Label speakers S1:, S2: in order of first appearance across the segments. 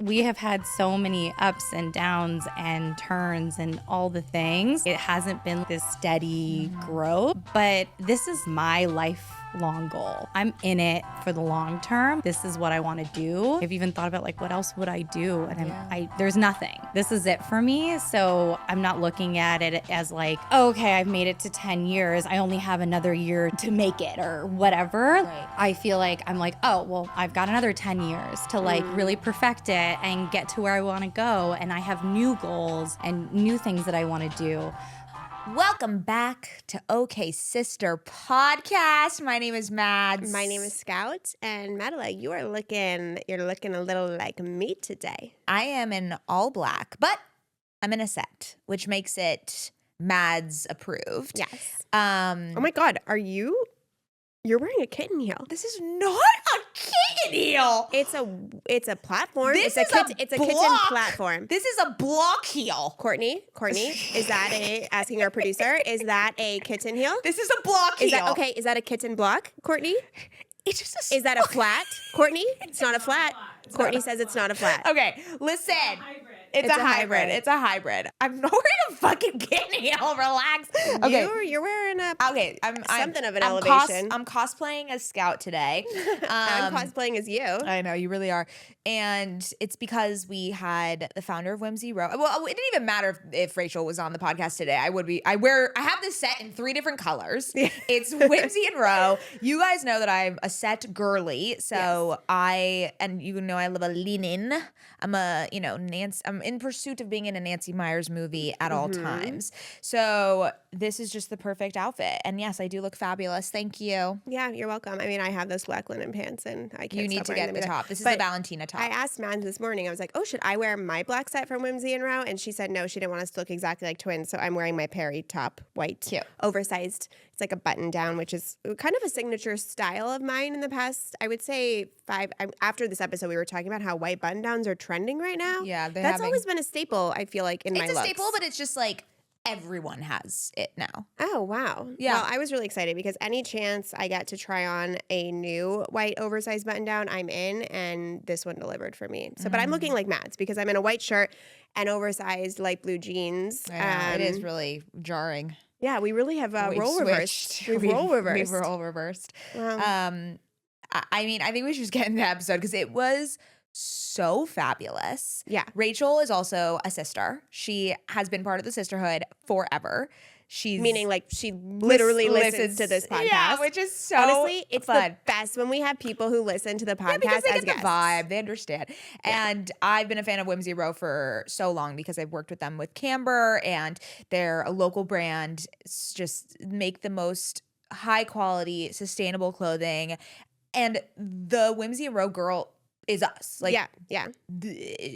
S1: We have had so many ups and downs and turns and all the things. It hasn't been this steady growth, but this is my lifelong goal. I'm in it for the long term. This is what I want to do. I've even thought about what else would I do? And there's nothing. This is it for me. So I'm not looking at it as okay, I've made it to 10 years. I only have another year to make it or whatever.
S2: Right.
S1: I feel like I'm oh, well, I've got another 10 years to really perfect it and get to where I want to go. And I have new goals and new things that I want to do.
S2: Welcome back to OKAYSISTER podcast. My name is Mads.
S3: My name is Scout, and Madeline, you're looking a little like me today.
S2: I am in all black, but I'm in a set, which makes it Mads approved.
S3: Yes.
S2: Oh
S3: my God, you're wearing a kitten heel.
S2: This is not a kitten heel.
S3: It's a platform.
S2: It's
S3: a
S2: block.
S3: kitten platform.
S2: This is a block heel.
S3: Courtney, is that asking our producer, is that a kitten heel?
S2: This is a block heel.
S3: Is that a kitten block, Courtney?
S2: It's just
S3: Is that a flat, Courtney? It's not a flat. Courtney says it's not a flat.
S2: Okay, listen. It's a hybrid. It's a hybrid. I'm not wearing a fucking kitten heel. Relax. Okay.
S3: You're wearing something of an elevation.
S2: I'm cosplaying as Scout today.
S3: I'm cosplaying as you.
S2: I know, you really are. And it's because we had the founder of Whimsy Row. Well, it didn't even matter if Rachel was on the podcast today. I have this set in 3 different colors. It's Whimsy and Row. You guys know that I'm a set girly. So yes. I love a lean-in. I'm in pursuit of being in a Nancy Meyers movie at all times. So this is just the perfect outfit. And yes, I do look fabulous. Thank you.
S3: Yeah, you're welcome. I mean, I have those black linen pants and I can't
S2: You need to get the top. This is the Valentina top.
S3: I asked Mads this morning, I was like, oh, should I wear my black set from Whimsy and Row? And she said no, she didn't want us to look exactly like twins. So I'm wearing my Perry top, white,
S2: cute,
S3: oversized. It's like a button down, which is kind of a signature style of mine in the past, I would say after this episode, we were talking about how white button downs are trending right now.
S2: Yeah.
S3: That's always been a staple, I feel like, in my looks.
S2: It's a staple, but it's just like everyone has it now.
S3: Oh, wow.
S2: Yeah.
S3: Well, I was really excited because any chance I get to try on a new white oversized button down, I'm in, and this one delivered for me. So, but I'm looking like Mads because I'm in a white shirt and oversized light blue jeans.
S2: Yeah, it is really jarring.
S3: Yeah, we really have role reversed. We've role reversed.
S2: We've role reversed.
S3: Wow.
S2: I mean, I think we should just get into the episode because it was so fabulous.
S3: Yeah.
S2: Rachel is also a sister. She has been part of the sisterhood forever.
S3: Meaning like she literally listens to this podcast.
S2: Yeah, which is so
S3: honestly, it's
S2: fun.
S3: the best when we have people who listen to the podcast
S2: because they
S3: as
S2: get
S3: guests.
S2: the vibe, they understand. Yeah. And I've been a fan of Whimsy Row for so long because I've worked with them with Camber, and they're a local brand. It's just make the most high quality, sustainable clothing. And the Whimsy and Row girl is us.
S3: Yeah.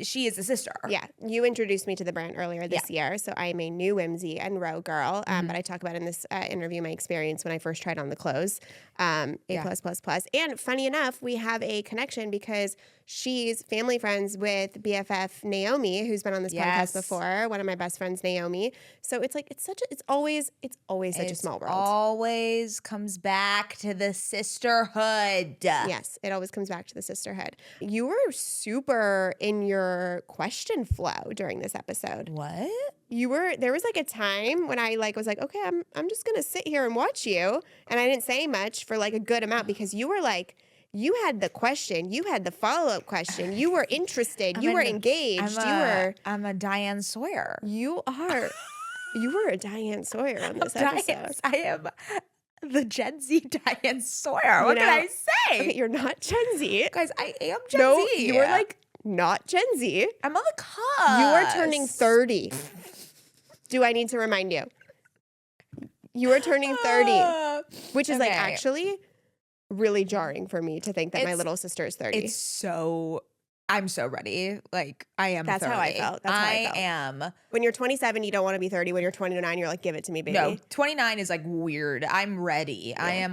S2: She is a sister.
S3: Yeah. You introduced me to the brand earlier this year, so I'm a new Whimsy and Row girl. But I talk about in this interview my experience when I first tried on the clothes. A+++. And funny enough, we have a connection because she's family friends with BFF Naomi, who's been on this podcast before. One of my best friends, Naomi. So it's like it's always such a small world.
S2: Always comes back to the sisterhood.
S3: Yes, it always comes back to the sisterhood. You were super in your question flow during this episode.
S2: What?
S3: There was like a time when I was like, okay, I'm just gonna sit here and watch you, and I didn't say much for like a good amount because you were like, you had the question, you had the follow-up question, you were interested, you were engaged,
S2: I'm a Diane Sawyer.
S3: You were a Diane Sawyer on this episode.
S2: I am the Gen Z Diane Sawyer. What can I say?
S3: Okay, you're not Gen Z.
S2: Guys, I am Gen
S3: No,
S2: Z.
S3: you were like not Gen Z.
S2: I'm on the cusp.
S3: You are turning 30. Do I need to remind you? You are turning 30, which is like actually really jarring for me to think that my little sister is 30.
S2: I'm so ready. Like, I am 30.
S3: That's how I felt.
S2: I am.
S3: When you're 27, you don't want to be 30. When you're 29, you're like, give it to me, baby.
S2: No, 29 is like weird. I'm ready. Yeah.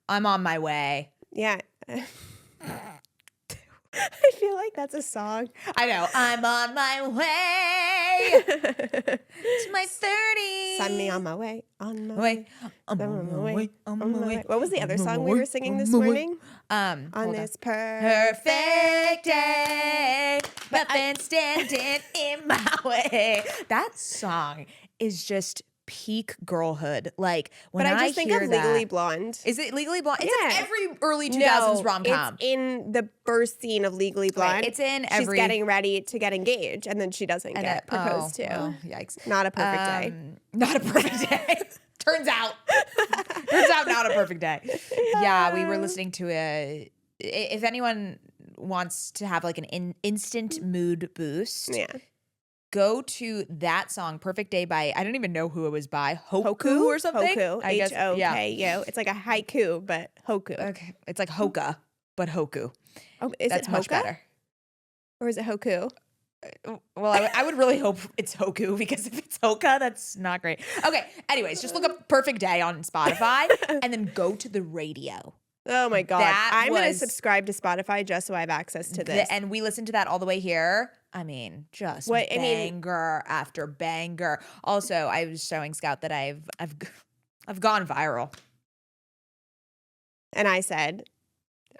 S2: I'm on my way.
S3: Yeah. I feel like that's a song.
S2: I know. I'm on my way to my 30s.
S3: Send me on my way. On my way.
S2: Way. I'm on my way. On my way.
S3: What was the other song we were singing this morning? On this perfect
S2: day, nothing standing in my way. That song is just peak girlhood. Like when
S3: But I
S2: I
S3: just think
S2: hear
S3: of
S2: that,
S3: Legally Blonde.
S2: is it Legally Blonde? It's
S3: Yeah.
S2: in every early 2000s rom-com.
S3: It's in the first scene of Legally Blonde.
S2: It's in
S3: She's
S2: every.
S3: getting ready to get engaged, and then she doesn't get proposed to.
S2: Well, yikes!
S3: Not a perfect day.
S2: Not a perfect day. Turns out not a perfect day. Yeah, we were listening to a. If anyone wants to have like an instant mood boost,
S3: Yeah.
S2: go to that song "Perfect Day" by I don't even know who it was by Hoku or something.
S3: Hoku.
S2: I guess, yeah.
S3: H-O-K-U. It's like a haiku, but Hoku.
S2: Okay, it's like Hoka, but Hoku.
S3: Oh, is
S2: That's
S3: it
S2: much
S3: Hoka?
S2: better.
S3: Or is it Hoku?
S2: Well, I would really hope it's Hoku because if it's Hoka, that's not great. Okay, anyways, just look up Perfect Day on Spotify and then go to the radio.
S3: Oh my God.
S2: That
S3: I'm going to
S2: was-
S3: subscribe to Spotify just so I have access to this.
S2: And we listened to that all the way here. I mean, just banger after banger. Also, I was showing Scout that I've gone viral.
S3: And I said,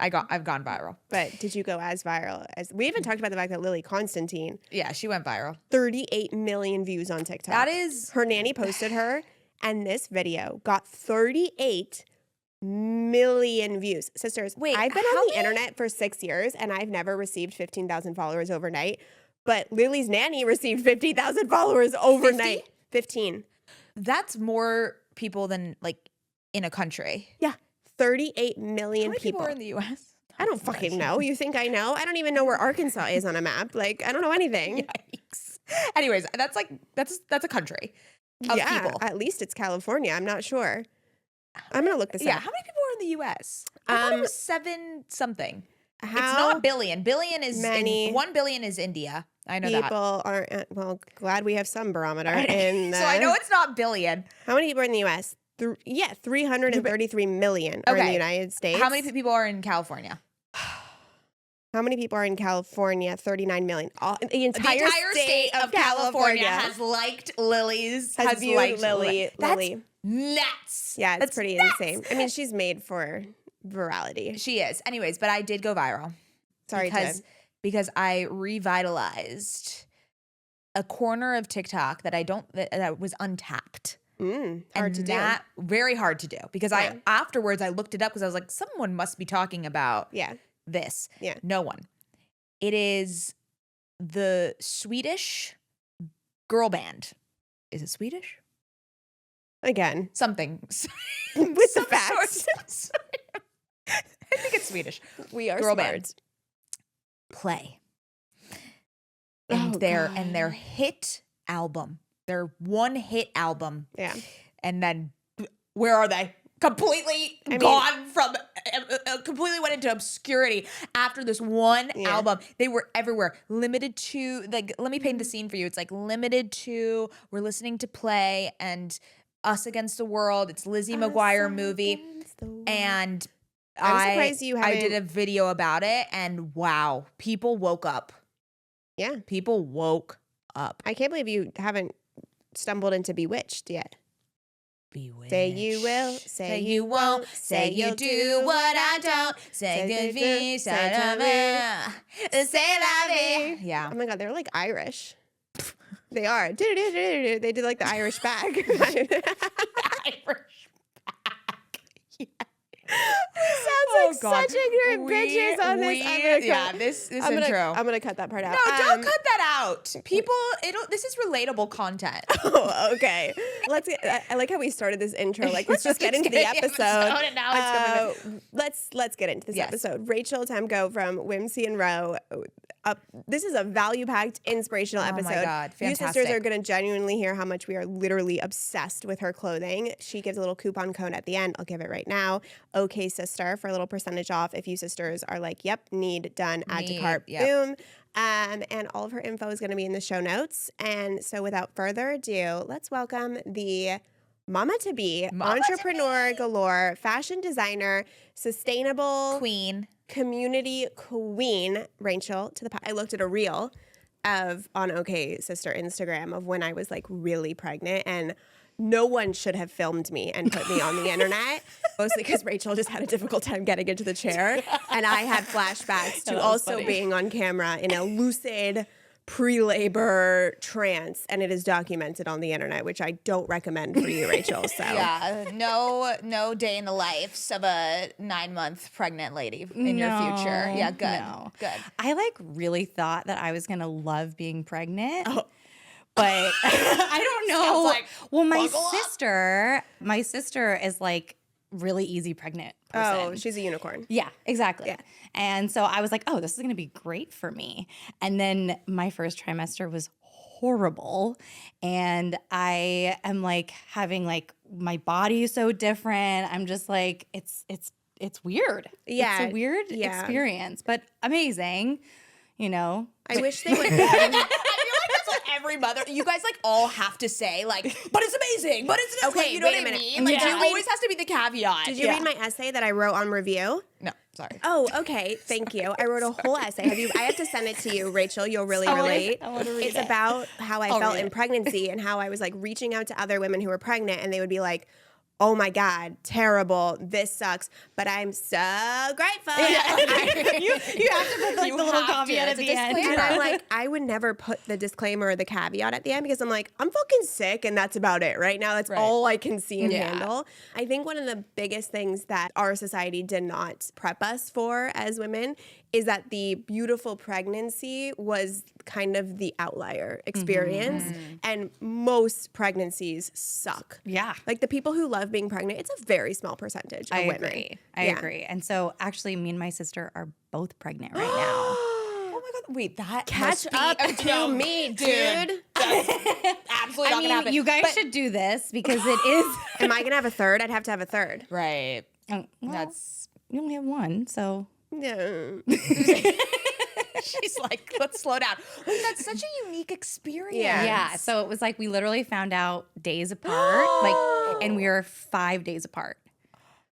S2: I've gone viral.
S3: but did you go as viral as we even talked about the fact that Lily Constantine,
S2: Yeah, she went viral.
S3: 38 million views on TikTok.
S2: That is
S3: Her nanny posted her, and this video got 38 million views. Sisters,
S2: Wait,
S3: I've been
S2: how
S3: on the
S2: many-
S3: internet for 6 years, and I've never received 15,000 followers overnight. But Lily's nanny received 50,000 followers overnight. 15.
S2: that's more people than like in a country.
S3: Yeah, 38 million
S2: How many people
S3: people.
S2: are in the U.S.?
S3: I don't fucking know. You think I know? I don't even know where Arkansas is on a map. Like, I don't know anything.
S2: Yikes. Anyways, that's a country of
S3: Yeah,
S2: people.
S3: at least it's California. I'm not sure. I'm gonna look this
S2: Yeah,
S3: up.
S2: how many people are in the U.S.? I thought it was 7 something. It's
S3: How
S2: not billion. Billion is
S3: many
S2: 1 billion is India. I know that.
S3: people are? Well, glad we have some barometer. In
S2: So I know it's not billion.
S3: how many people are in the U.S. 333 million are in the
S2: Okay.
S3: United States.
S2: How many people are in California?
S3: How many people are in California? 39 million. The entire,
S2: the entire state of California has liked Lily's.
S3: has viewed
S2: liked
S3: Lily.
S2: That's nuts.
S3: Yeah, it's
S2: That's
S3: pretty
S2: nuts.
S3: insane. I mean, she's made for virality.
S2: She is. Anyways, but I did go viral.
S3: Sorry,
S2: because I revitalized a corner of TikTok that was untapped.
S3: Hard to do.
S2: Very hard to do because
S3: Yeah.
S2: afterwards I looked it up because I was like, someone must be talking about
S3: Yeah.
S2: this.
S3: Yeah.
S2: No one. It is the Swedish girl band. Is it Swedish?
S3: Again,
S2: Something.
S3: with the
S2: Some
S3: facts.
S2: sort. I think it's Swedish.
S3: We are
S2: Girl
S3: smart.
S2: band. Play.
S3: Oh,
S2: And their
S3: God.
S2: hit album. Their one hit album.
S3: Yeah.
S2: And then where are they? Completely gone from completely went into obscurity after this one album. They were everywhere. Limited to, like, let me paint the scene for you. It's like limited to, we're listening to Play and Us Against the World. It's Lizzie McGuire movie. And
S3: I'm surprised you
S2: I did
S3: haven't-
S2: a video about it, and wow, people woke up.
S3: Yeah.
S2: People woke up.
S3: I can't believe you haven't stumbled into Bewitched yet.
S2: Bewitched.
S3: Say you will, say
S2: you won't, say you'll do what I don't, say good things, say la vie. Yeah.
S3: Oh my God, they're like Irish. They are. They did like the Irish bag.
S2: Irish.
S3: Sounds like such ignorant bitches on this.
S2: This
S3: I'm
S2: intro.
S3: gonna cut that part out.
S2: No, don't cut that out. People, this is relatable content.
S3: Oh, okay. Let's get. I like how we started this intro. Like, let's just get into the episode.
S2: And now it's gonna
S3: Let's get into this
S2: Yes.
S3: episode. Rachel Temko from Whimsy and Row. This is a value-packed, inspirational
S2: Oh my
S3: episode.
S2: God,
S3: You sisters
S2: fantastic.
S3: are going to genuinely hear how much we are literally obsessed with her clothing. She gives a little coupon code at the end. I'll give it right now. OKAYSISTER for a little percentage off if you sisters are like, yep, need, done, add to cart,
S2: yep.
S3: boom. And all of her info is going to be in the show notes. And so without further ado, let's welcome the mama to be, entrepreneur galore, fashion designer, sustainable
S2: Queen.
S3: community queen, Rachel to the I looked at a reel on OKAYSISTER Instagram of when I was like really pregnant, and no one should have filmed me and put me on the internet, mostly because Rachel just had a difficult time getting into the chair, and I had flashbacks to also being on camera in a lucid pre-labor trance, and it is documented on the internet, which I don't recommend for you, Rachel. So
S2: Yeah, no day in the life of a 9-month pregnant lady in your future. Yeah, good.
S1: I like really thought that I was gonna love being pregnant. But I don't know.
S2: Sounds like,
S1: well,
S2: buckle
S1: my sister is like really easy pregnant person.
S3: Oh, she's a unicorn.
S1: Yeah, exactly.
S3: Yeah.
S1: And so I was like, oh, this is going to be great for me. And then my first trimester was horrible. And I am like having like my body is so different. I'm just like, it's weird.
S3: Yeah.
S1: It's a weird experience, but amazing, you know.
S3: I wish they would.
S2: I feel like that's what every mother, you guys like all have to say, like, but it's amazing, but it's
S3: Okay,
S2: like, you know
S3: wait
S2: what
S3: a minute.
S2: I mean? Like,
S3: Did you
S2: it always has to be the caveat.
S3: Did you read my essay that I wrote on review?
S2: No, sorry.
S3: Oh, okay. Thank you. I wrote a whole essay. I have to send it to you, Rachel. You'll really relate.
S1: I wanna read
S3: It's
S1: it.
S3: about how I felt in pregnancy and how I was like reaching out to other women who were pregnant, and they would be like, oh my God, terrible. This sucks. But I'm so grateful.
S1: You have to put like the little caveat at the end.
S3: And I'm like, I would never put the disclaimer or the caveat at the end because I'm like, I'm fucking sick and that's about it. Right now, that's all I can see and handle. I think one of the biggest things that our society did not prep us for as women is that the beautiful pregnancy was kind of the outlier experience. And most pregnancies suck.
S1: Yeah.
S3: Like the people who love being pregnant, it's a very small percentage of
S1: I
S3: women.
S1: agree. I agree. And so actually me and my sister are both pregnant right now.
S2: Oh my God, wait, that
S3: Catch
S2: must be
S3: up
S2: a
S3: to
S2: joke.
S3: me, dude.
S2: That's absolutely not gonna happen.
S1: You guys should do this because it is.
S3: Am I going to have a third? I'd have to have a third.
S2: Right.
S1: Well,
S2: That's,
S1: you only have one, so.
S3: No.
S2: she's like, let's slow down. Wait, that's such a unique experience.
S1: Yeah. So it was like we literally found out days apart, like, and we were 5 days apart.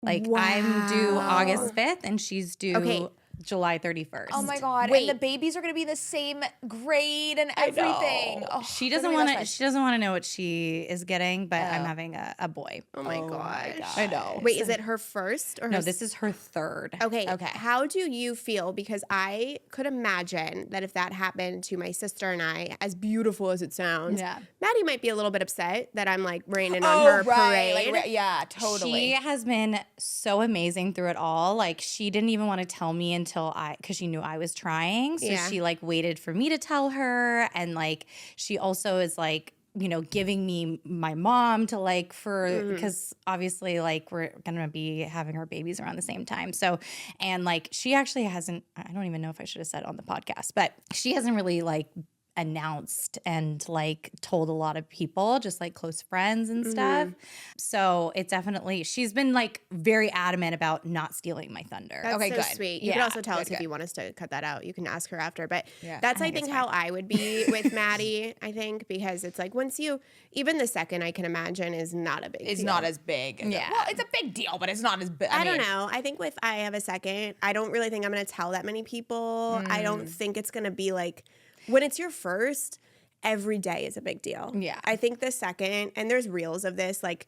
S1: Like I'm due August 5th and she's due July 31st.
S2: Oh my God.
S3: Wait.
S2: And the babies are going to be the same grade and everything. Oh,
S1: She doesn't want to. She doesn't want to know what she is getting, but I'm having a boy.
S3: Oh my gosh.
S2: I know.
S3: Wait, is it her first or her
S1: No, this is her third.
S3: Okay.
S2: Okay.
S3: How do you feel? Because I could imagine that if that happened to my sister and I, as beautiful as it sounds, Mady might be a little bit upset that I'm like raining on her parade.
S2: Like, yeah, totally.
S1: She has been so amazing through it all. Like she didn't even want to tell me until because she knew I was trying. So she like waited for me to tell her. And like, she also is like, you know, giving me my mom to like because obviously like we're going to be having our babies around the same time. So, and like, she actually hasn't, I don't even know if I should have said it on the podcast, but she hasn't really like announced and like told a lot of people, just like close friends and stuff. So it's definitely, she's been like very adamant about not stealing my thunder.
S3: That's
S2: Okay,
S3: so
S2: good.
S3: sweet. You can also tell us if you want us to cut that out. You can ask her after. But that's, I think, how I would be with Mady, I think, because it's like once you, even the second I can imagine is not a big deal.
S2: It's not as big.
S1: Yeah.
S2: Well, it's a big deal, but it's not as big.
S3: I don't know. I think if I have a second, I don't really think I'm going to tell that many people. I don't think it's going to be like, when it's your first, every day is a big deal.
S1: Yeah.
S3: I think the second, and there's reels of this, like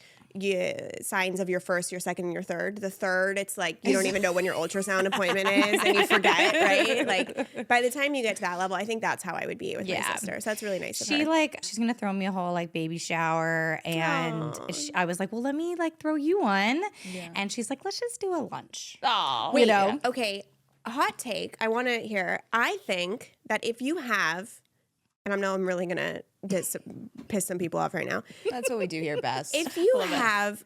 S3: signs of your first, your second, and your third. The third, it's like you don't even know when your ultrasound appointment is and you forget, right? Like by the time you get to that level, I think that's how I would be with my sister. So that's really nice of her.
S1: She's going to throw me a whole like baby shower. And I was like, well, let me like throw you one. Yeah. And she's like, let's just do a lunch.
S2: Oh,
S3: Wait, okay. A hot take I want to hear. I think that if you have, and I know I'm really going to piss some people off right now.
S2: that's what we do here best.
S3: If you have,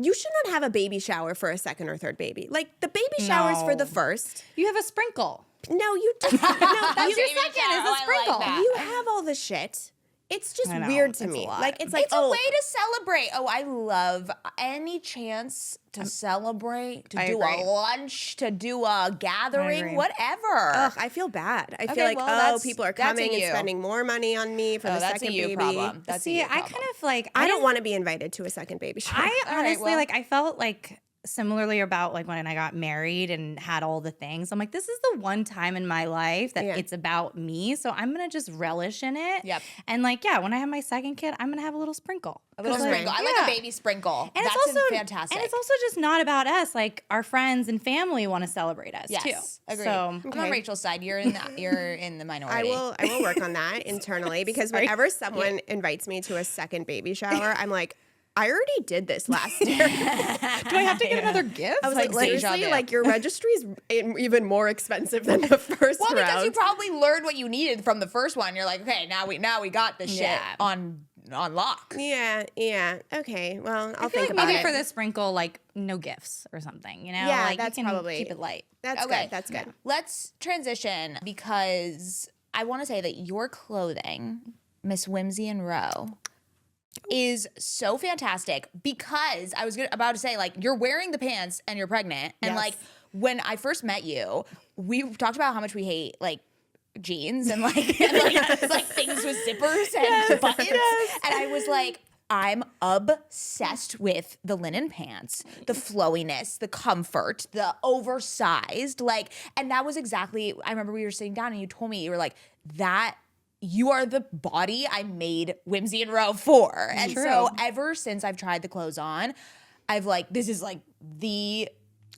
S3: you should not have a baby shower for a second or third baby. Like the baby shower's for the first.
S1: You have a sprinkle.
S3: No, you don't. No,
S2: That's
S3: you,
S2: baby shower.
S1: is a sprinkle.
S2: I like that.
S3: you have all the shit. It's just
S1: I know,
S3: weird to
S1: it's a
S3: me.
S1: lot.
S3: Like it's like
S2: It's a way to celebrate. Oh, I love any chance to celebrate, to do
S1: agree.
S2: a lunch, to do a gathering,
S1: agree.
S2: whatever.
S3: Ugh, I feel bad. I feel like,
S2: well,
S3: people are
S2: that's a
S3: coming and
S2: you.
S3: spending more money on me for the
S2: that's
S3: second
S2: a you
S3: baby.
S2: problem. That's
S1: See,
S2: a you
S1: I
S2: problem.
S1: kind of if like
S3: I don't
S1: didn't-
S3: want to be invited to a second baby shower.
S1: I
S2: All right,
S1: honestly
S2: well.
S1: like I felt like similarly about like when I got married and had all the things. I'm like, this is the one time in my life that
S3: Yeah.
S1: it's about me. So I'm gonna just relish in it.
S2: Yep.
S1: And like, yeah, when I have my second kid, I'm gonna have a little sprinkle.
S2: A little
S1: 'Cause,
S2: sprinkle. I like a baby sprinkle.
S1: And
S2: That's
S1: it's also
S2: fantastic.
S1: And it's also just not about us. Like our friends and family want to celebrate us too.
S2: Agreed.
S1: So
S2: I'm on
S3: Okay.
S2: Rachel's side. You're in the minority.
S3: I will work on that internally because whenever someone invites me to a second baby shower, I'm like, I already did this last year.
S1: do I have to get another gift?
S3: I was
S2: like
S3: like,
S2: deja
S3: seriously,
S2: vu.
S3: like your registry's even more expensive than the first
S2: Well, because
S3: round.
S2: you probably learned what you needed from the first one. You're like, okay, now we got this shit
S1: Yeah.
S2: on lock.
S3: Yeah. Okay. Well, I'll
S1: I feel
S3: think
S1: like
S3: about
S1: maybe
S3: it.
S1: for the sprinkle, like no gifts or something, you know?
S3: Yeah,
S1: like
S3: that's
S1: you can
S3: probably-
S1: keep it light.
S3: That's
S2: Okay.
S3: good. That's good.
S2: Let's transition because I want to say that your clothing, Miss Whimsy and Row, is so fantastic because I was about to say, like, you're wearing the pants and you're pregnant. And
S3: Yes.
S2: like when I first met you, we talked about how much we hate like jeans and like, like things with zippers and buttons. And I was like, I'm obsessed with the linen pants, the flowiness, the comfort, the oversized, like, and that was exactly, I remember we were sitting down and you told me, you were like, that you are the body I made Whimsy and Row for. And so ever since I've tried the clothes on, I've like, this is like the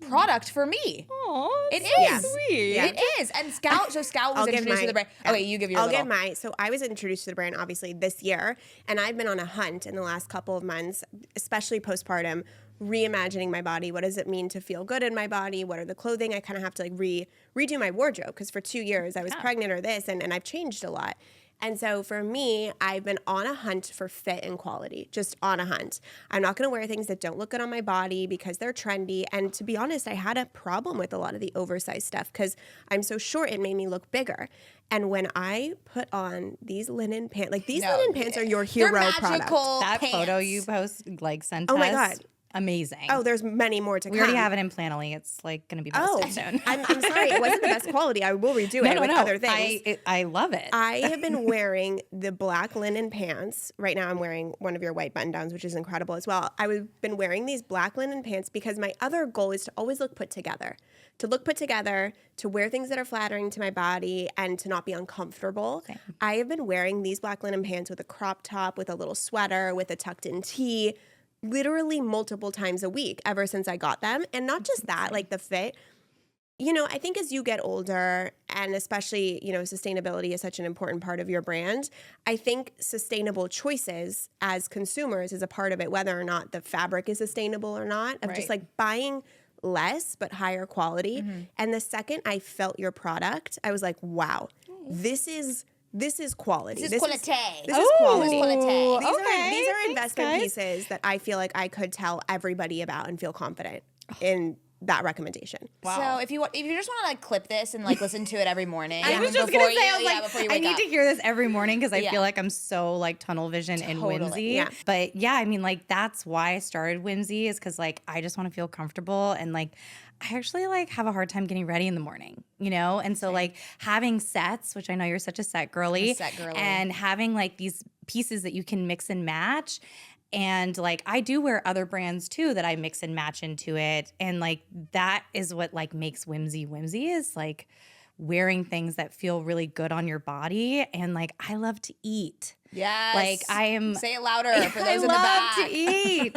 S2: product for me.
S1: Oh,
S2: It
S3: Yeah.
S2: is.
S1: sweet.
S3: Yeah.
S2: It is. And Scout was
S3: I'll give
S2: introduced to the brand. Okay, you give your
S3: I'll
S2: little.
S3: give my. So I was introduced to the brand obviously this year, and I've been on a hunt in the last couple of months, especially postpartum, reimagining my body. What does it mean to feel good in my body? What are the clothing? I kind of have to like redo my wardrobe because for 2 years I was pregnant or this, and I've changed a lot. And so for me, I've been on a hunt for fit and quality, just on a hunt. I'm not going to wear things that don't look good on my body because they're trendy. And to be honest, I had a problem with a lot of the oversized stuff because I'm so short, it made me look bigger. And when I put on these linen pants, like these linen pants are your
S2: They're
S3: hero product.
S2: magical
S1: That
S2: pants.
S1: photo you post, like sent
S3: Oh
S1: us.
S3: my God.
S1: Amazing.
S3: Oh, there's many more to
S1: we
S3: come.
S1: already have it in Planoly. It's like going to be
S3: Oh,
S1: posted soon.
S3: I'm sorry. It wasn't the best quality. I will redo it with other things.
S1: I love it.
S3: I have been wearing the black linen pants. Right now, I'm wearing one of your white button downs, which is incredible as well. I've been wearing these black linen pants because my other goal is to always look put together. To look put together, to wear things that are flattering to my body, and to not be uncomfortable.
S1: Same.
S3: I have been wearing these black linen pants with a crop top, with a little sweater, with a tucked in tee, literally multiple times a week ever since I got them. And not just that, like the fit. You know, I think as you get older, and especially, you know, sustainability is such an important part of your brand, I think sustainable choices as consumers is a part of it, whether or not the fabric is sustainable or not, of just
S1: Right.
S3: like buying less but higher quality. And the second I felt your product, I was like, wow, this is quality.
S2: This is quality.
S3: This is quality.
S2: This is quality.
S3: These are
S1: Thanks,
S3: investment
S1: guys.
S3: pieces that I feel like I could tell everybody about and feel confident in that recommendation.
S2: So if you just want to like clip this and like listen to it every morning.
S1: I was just
S2: before
S1: gonna say, I was
S2: yeah,
S1: like,
S2: before you
S1: I
S2: wake
S1: need
S2: up.
S1: to hear this every morning because I
S2: Yeah.
S1: feel like I'm so like tunnel vision in
S2: Totally.
S1: Whimsy.
S3: Yeah.
S1: But yeah, I mean, like that's why I started Whimsy is because like I just want to feel comfortable and like I actually like have a hard time getting ready in the morning, you know? And so like having sets, which I know you're such a set girly,
S2: set girly.
S1: and having like these pieces that you can mix and match. And like I do wear other brands too that I mix and match into it. And like that is what like makes Whimsy is like wearing things that feel really good on your body. And like I love to eat.
S2: Yes.
S1: Like I am
S2: Say it louder for
S1: I
S2: those in the back.
S1: love to eat.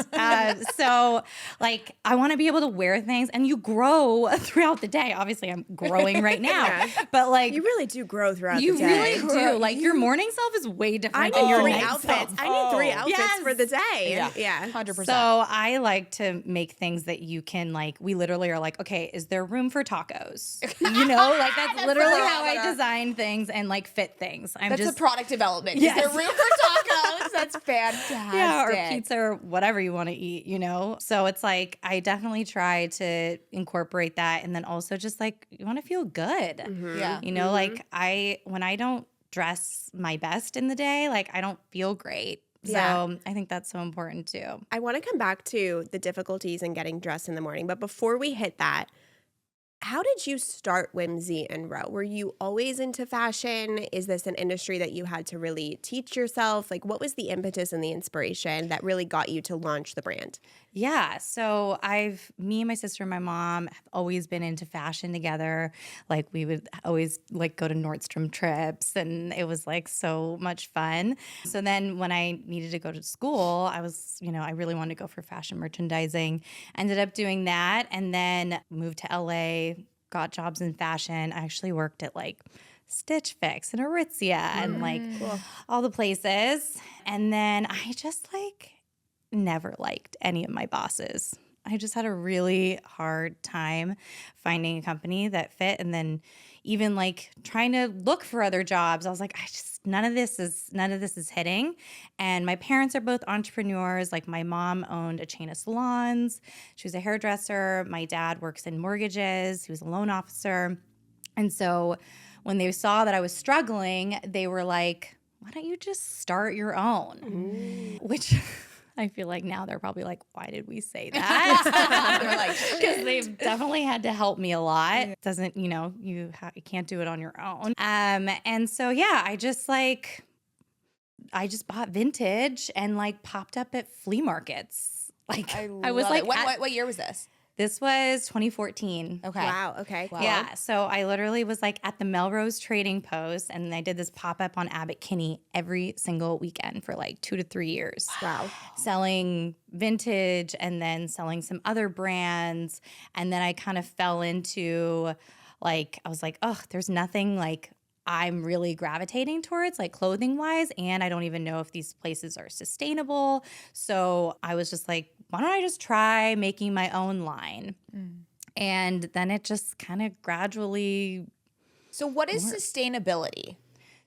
S1: So like I want to be able to wear things and you grow throughout the day. Obviously I'm growing right now.
S3: Yeah.
S1: But like
S3: You really do grow throughout
S1: you
S3: the day.
S1: really do. Like your morning self is way
S3: I
S1: different
S3: need
S1: than your
S3: three
S1: night
S3: outfits.
S1: self.
S3: I need three outfits
S1: Yes.
S3: for the day.
S2: Yeah. 100%.
S1: So I like to make things that you can like, we literally are like, okay, is there room for tacos? You know, like that's literally
S2: the
S1: how I
S2: barometer.
S1: design things and like fit things. I'm
S2: That's
S1: just
S2: a product development.
S1: Yes.
S2: Is there room for tacos? That's fantastic.
S1: yeah, or pizza or whatever you want to eat, you know? So it's like, I definitely try to incorporate that. And then also just like, you want to feel good.
S2: Yeah.
S1: You know, like when I don't dress my best in the day, like I don't feel great. So
S3: Yeah.
S1: I think that's so important too.
S3: I want to come back to the difficulties in getting dressed in the morning. But before we hit that, How did you start Whimsy and Row? Were you always into fashion? Is this an industry that you had to really teach yourself? Like, what was the impetus and the inspiration that really got you to launch the brand?
S1: Yeah. So me and my sister and my mom have always been into fashion together. Like we would always like go to Nordstrom trips and it was like so much fun. So then when I needed to go to school, I was, I really wanted to go for fashion merchandising. Ended up doing that and then moved to LA, got jobs in fashion. I actually worked at like Stitch Fix and Aritzia and like all the places. And then I just like never liked any of my bosses. I just had a really hard time finding a company that fit. And then even like trying to look for other jobs, I was like, none of this is hitting. And my parents are both entrepreneurs. Like my mom owned a chain of salons. She was a hairdresser. My dad works in mortgages. He was a loan officer. And so when they saw that I was struggling, they were like, why don't you just start your own? Which I feel like now they're probably like, why did we say that?
S2: They're like,
S1: Because they've definitely had to help me a lot. It doesn't, you can't do it on your own. And so, yeah, I just bought vintage and like popped up at flea markets. Like I was like,
S2: what year was this?
S1: This was 2014.
S2: Okay.
S3: Wow. Okay. Cool.
S1: Yeah. So I literally was like at the Melrose Trading Post and I did this pop-up on Abbot Kinney every single weekend for like 2 to 3 years.
S3: Wow.
S1: Selling vintage and then selling some other brands. And then I kind of fell into like, I was like, oh, there's nothing like I'm really gravitating towards like clothing wise. And I don't even know if these places are sustainable. So I was just like, why don't I just try making my own line? And then it just kind of gradually.
S2: So what is sustainability?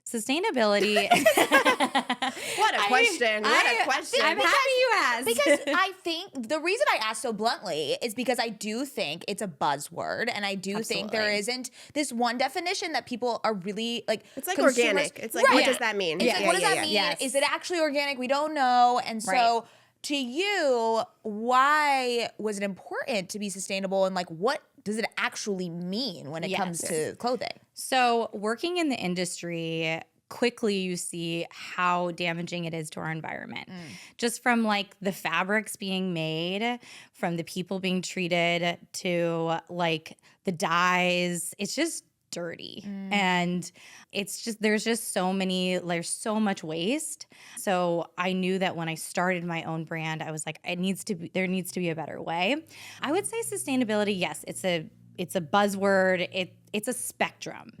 S1: Sustainability.
S3: What a question. What a question.
S1: I'm happy you asked.
S2: Because I think the reason I asked so bluntly is because I do think it's a buzzword, and I do think there isn't this one definition that people are really like.
S3: It's like
S2: consumers-
S3: organic. It's like, what does that mean?
S2: It's like, what does that mean?
S1: Yes.
S2: Is it actually organic? We don't know. And so to you, why was it important to be sustainable, and like what does it actually mean when it comes to clothing?
S1: So working in the industry, quickly you see how damaging it is to our environment. Just from like the fabrics being made, from the people being treated, to like the dyes, it's just dirty. And it's just, there's so much waste. So I knew that when I started my own brand, I was like, there needs to be a better way. I would say sustainability, yes, it's a buzzword. It's a spectrum,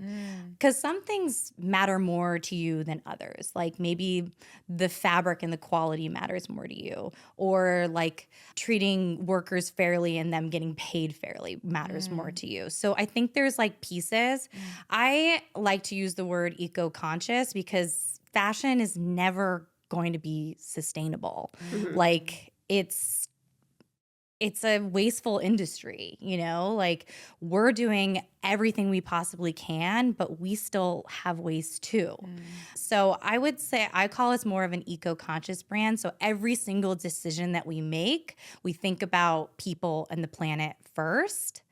S1: because some things matter more to you than others. Like maybe the fabric and the quality matters more to you, or like treating workers fairly and them getting paid fairly matters more to you. So I think there's like pieces. I like to use the word eco-conscious because fashion is never going to be sustainable. Like it's a wasteful industry, like we're doing everything we possibly can, but we still have waste too. So I would say I call us more of an eco-conscious brand. So every single decision that we make, we think about people and the planet first.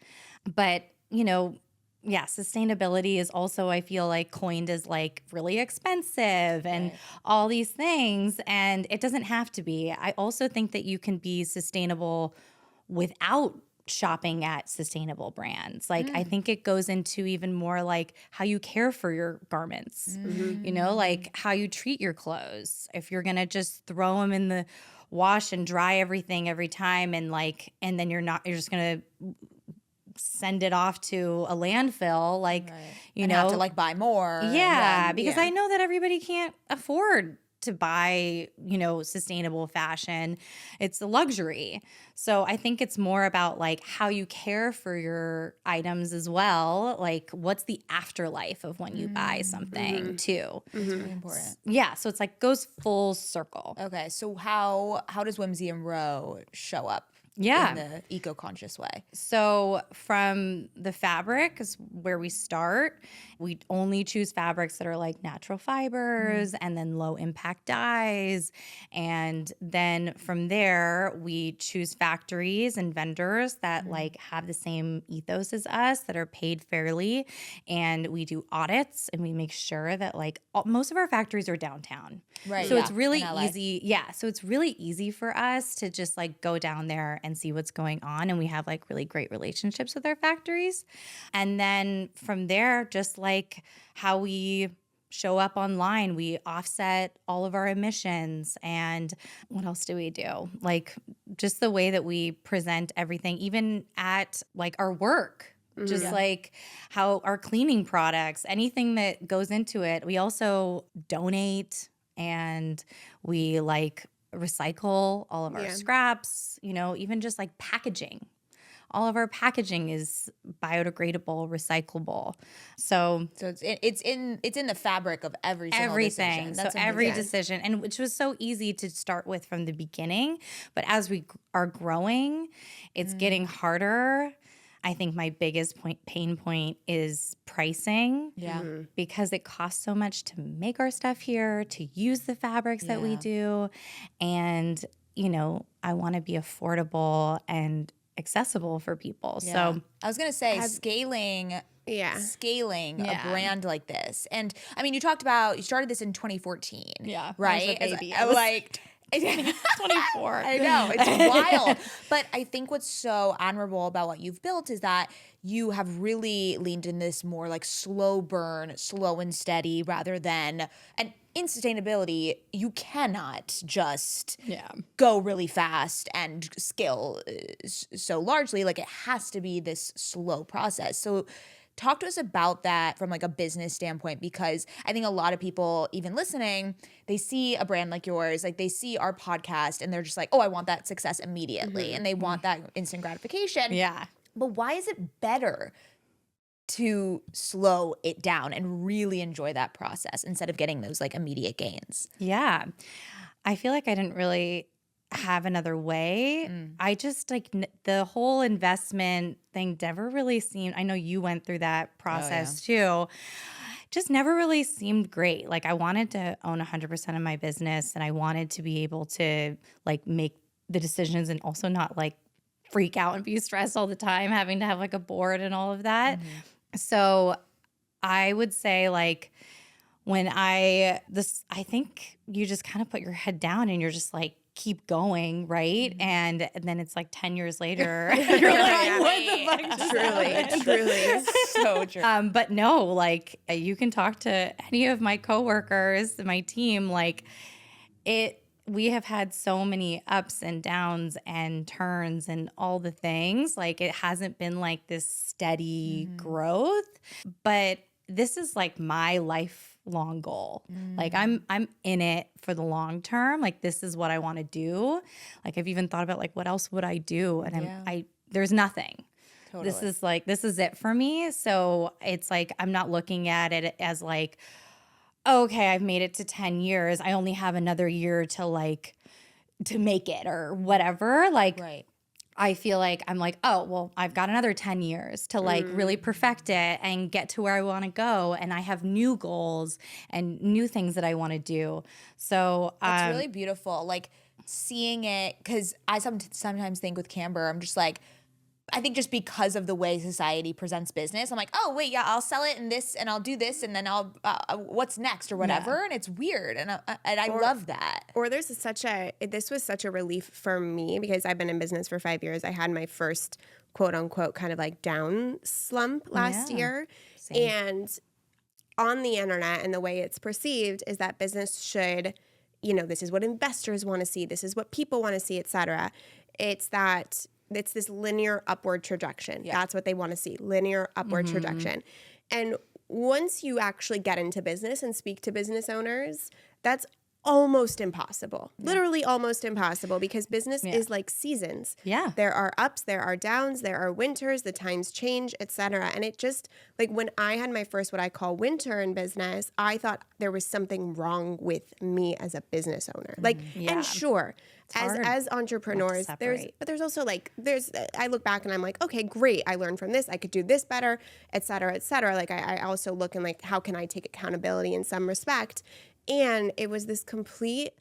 S1: But, sustainability is also, I feel like, coined as like really expensive and all these things. And it doesn't have to be. I also think that you can be sustainable without shopping at sustainable brands. Like I think it goes into even more like how you care for your garments, like how you treat your clothes. If you're going to just throw them in the wash and dry everything every time and then you're just going to send it off to a landfill,
S2: and have to like buy more.
S1: Because I know that everybody can't afford to buy, sustainable fashion. It's a luxury. So I think it's more about like how you care for your items as well. Like what's the afterlife of when you buy something too.
S2: It's really important.
S1: Yeah. So it's like goes full circle.
S2: Okay. So how does Whimsy and Row show up
S1: Yeah.
S2: in the eco-conscious way?
S1: So from the fabric is where we start. We only choose fabrics that are like natural fibers and then low impact dyes. And then from there, we choose factories and vendors that like have the same ethos as us, that are paid fairly. And we do audits and we make sure that like most of our factories are downtown.
S2: Right.
S1: So
S2: yeah,
S1: it's really
S2: in LA.
S1: easy. Yeah. So it's really easy for us to just like go down there and see what's going on. And we have like really great relationships with our factories. And then from there, just like how we show up online, we offset all of our emissions. And what else do we do? Like just the way that we present everything, even at like our work. Just like how our cleaning products, anything that goes into it, we also donate and we like recycle all of our scraps, you know, even just like packaging. All of our packaging is biodegradable, recyclable. So
S2: it's in the fabric of every single
S1: everything.
S2: decision.
S1: So
S2: That's
S1: every
S2: amazing.
S1: decision, and which was so easy to start with from the beginning. But as we are growing, it's getting harder. I think my biggest pain point is pricing.
S2: Yeah.
S1: Because it costs so much to make our stuff here, to use the fabrics that we
S2: Yeah.
S1: do. And, you know, I want to be affordable and accessible for people.
S2: Yeah.
S1: So
S2: I was gonna say scaling a brand like this. And I mean, you started this in 2014.
S1: Yeah,
S2: Right?
S1: I was a baby.
S2: I was like
S1: 24.
S2: I know, it's wild. But I think what's so admirable about what you've built is that you have really leaned in this more like slow burn, slow and steady rather than, and in sustainability, you cannot just go really fast and scale so largely. Like it has to be this slow process. So talk to us about that from like a business standpoint, because I think a lot of people, even listening, they see a brand like yours, like they see our podcast and they're just like, oh, I want that success immediately. And they want that instant gratification.
S1: Yeah.
S2: But why is it better to slow it down and really enjoy that process instead of getting those like immediate gains?
S1: Yeah. I feel like I didn't really have another way. I just like the whole investment thing never really seemed, I know you went through that process too. Just never really seemed great. Like I wanted to own 100% of my business and I wanted to be able to like make the decisions and also not like freak out and be stressed all the time, having to have like a board and all of that. So I would say like I think you just kind of put your head down and you're just like, keep going, right? And then it's like 10 years later, you're like, what the fuck just happened?
S2: Truly. So true.
S1: But no, like you can talk to any of my coworkers, my team, like we have had so many ups and downs and turns and all the things. Like it hasn't been like this steady growth, but this is like my lifelong goal. Like I'm in it for the long term. Like this is what I want to do. Like I've even thought about like what else would I do? And there's nothing.
S2: Totally.
S1: This is it for me. So it's like I'm not looking at it as like, okay, I've made it to 10 years. I only have another year to make it or whatever. Like
S2: Right.
S1: I feel like I'm like, oh, well, I've got another 10 years to like really perfect it and get to where I want to go. And I have new goals and new things that I want to do. So
S2: It's really beautiful. Like seeing it, because I sometimes think with Camber, I'm just like, I think just because of the way society presents business, I'm like, oh wait, yeah, I'll sell it and this, and I'll do this, and then I'll what's next or whatever, and it's weird, and I love that.
S3: Or this was such a relief for me because I've been in business for 5 years. I had my first quote unquote kind of like down slump last year, and on the internet and the way it's perceived is that business should, this is what investors want to see, this is what people want to see, etc. It's this linear upward trajectory.
S2: Yeah.
S3: That's what they want to see, linear upward trajectory. And once you actually get into business and speak to business owners, that's almost impossible. Literally almost impossible, because business is like seasons.
S1: Yeah.
S3: There are ups, there are downs, there are winters, the times change, etc. And it just, like, when I had my first what I call winter in business, I thought there was something wrong with me as a business owner. Like, and sure, as entrepreneurs, there's also like, I look back and I'm like, okay, great, I learned from this, I could do this better, et cetera, et cetera. Like, I also look and like, how can I take accountability in some respect? And it was this complete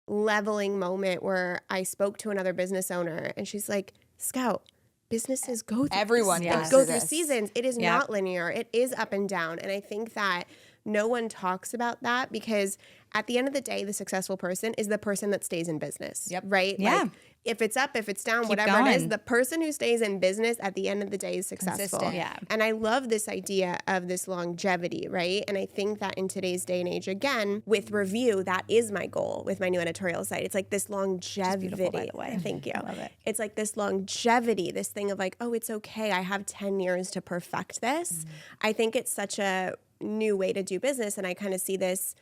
S3: leveling moment where I spoke to another business owner, and she's like, Scout, businesses go through
S2: Everyone
S3: go through seasons. It is not linear. It is up and down. And I think that no one talks about that, because at the end of the day, the successful person is the person that stays in business. Right?
S1: Yeah.
S3: Like, if it's up, if it's down, whatever it is, the person who stays in business at the end of the day is successful.
S2: Consistent.
S1: Yeah.
S3: And I love this idea of this longevity, right? And I think that in today's day and age, again, with review, that is my goal with my new editorial site. It's like this longevity.
S1: Beautiful, by the way.
S3: Thank you.
S1: I love it.
S3: It's like this longevity, this thing of like, oh, it's okay. I have 10 years to perfect this. I think it's such a new way to do business. And I kind of see this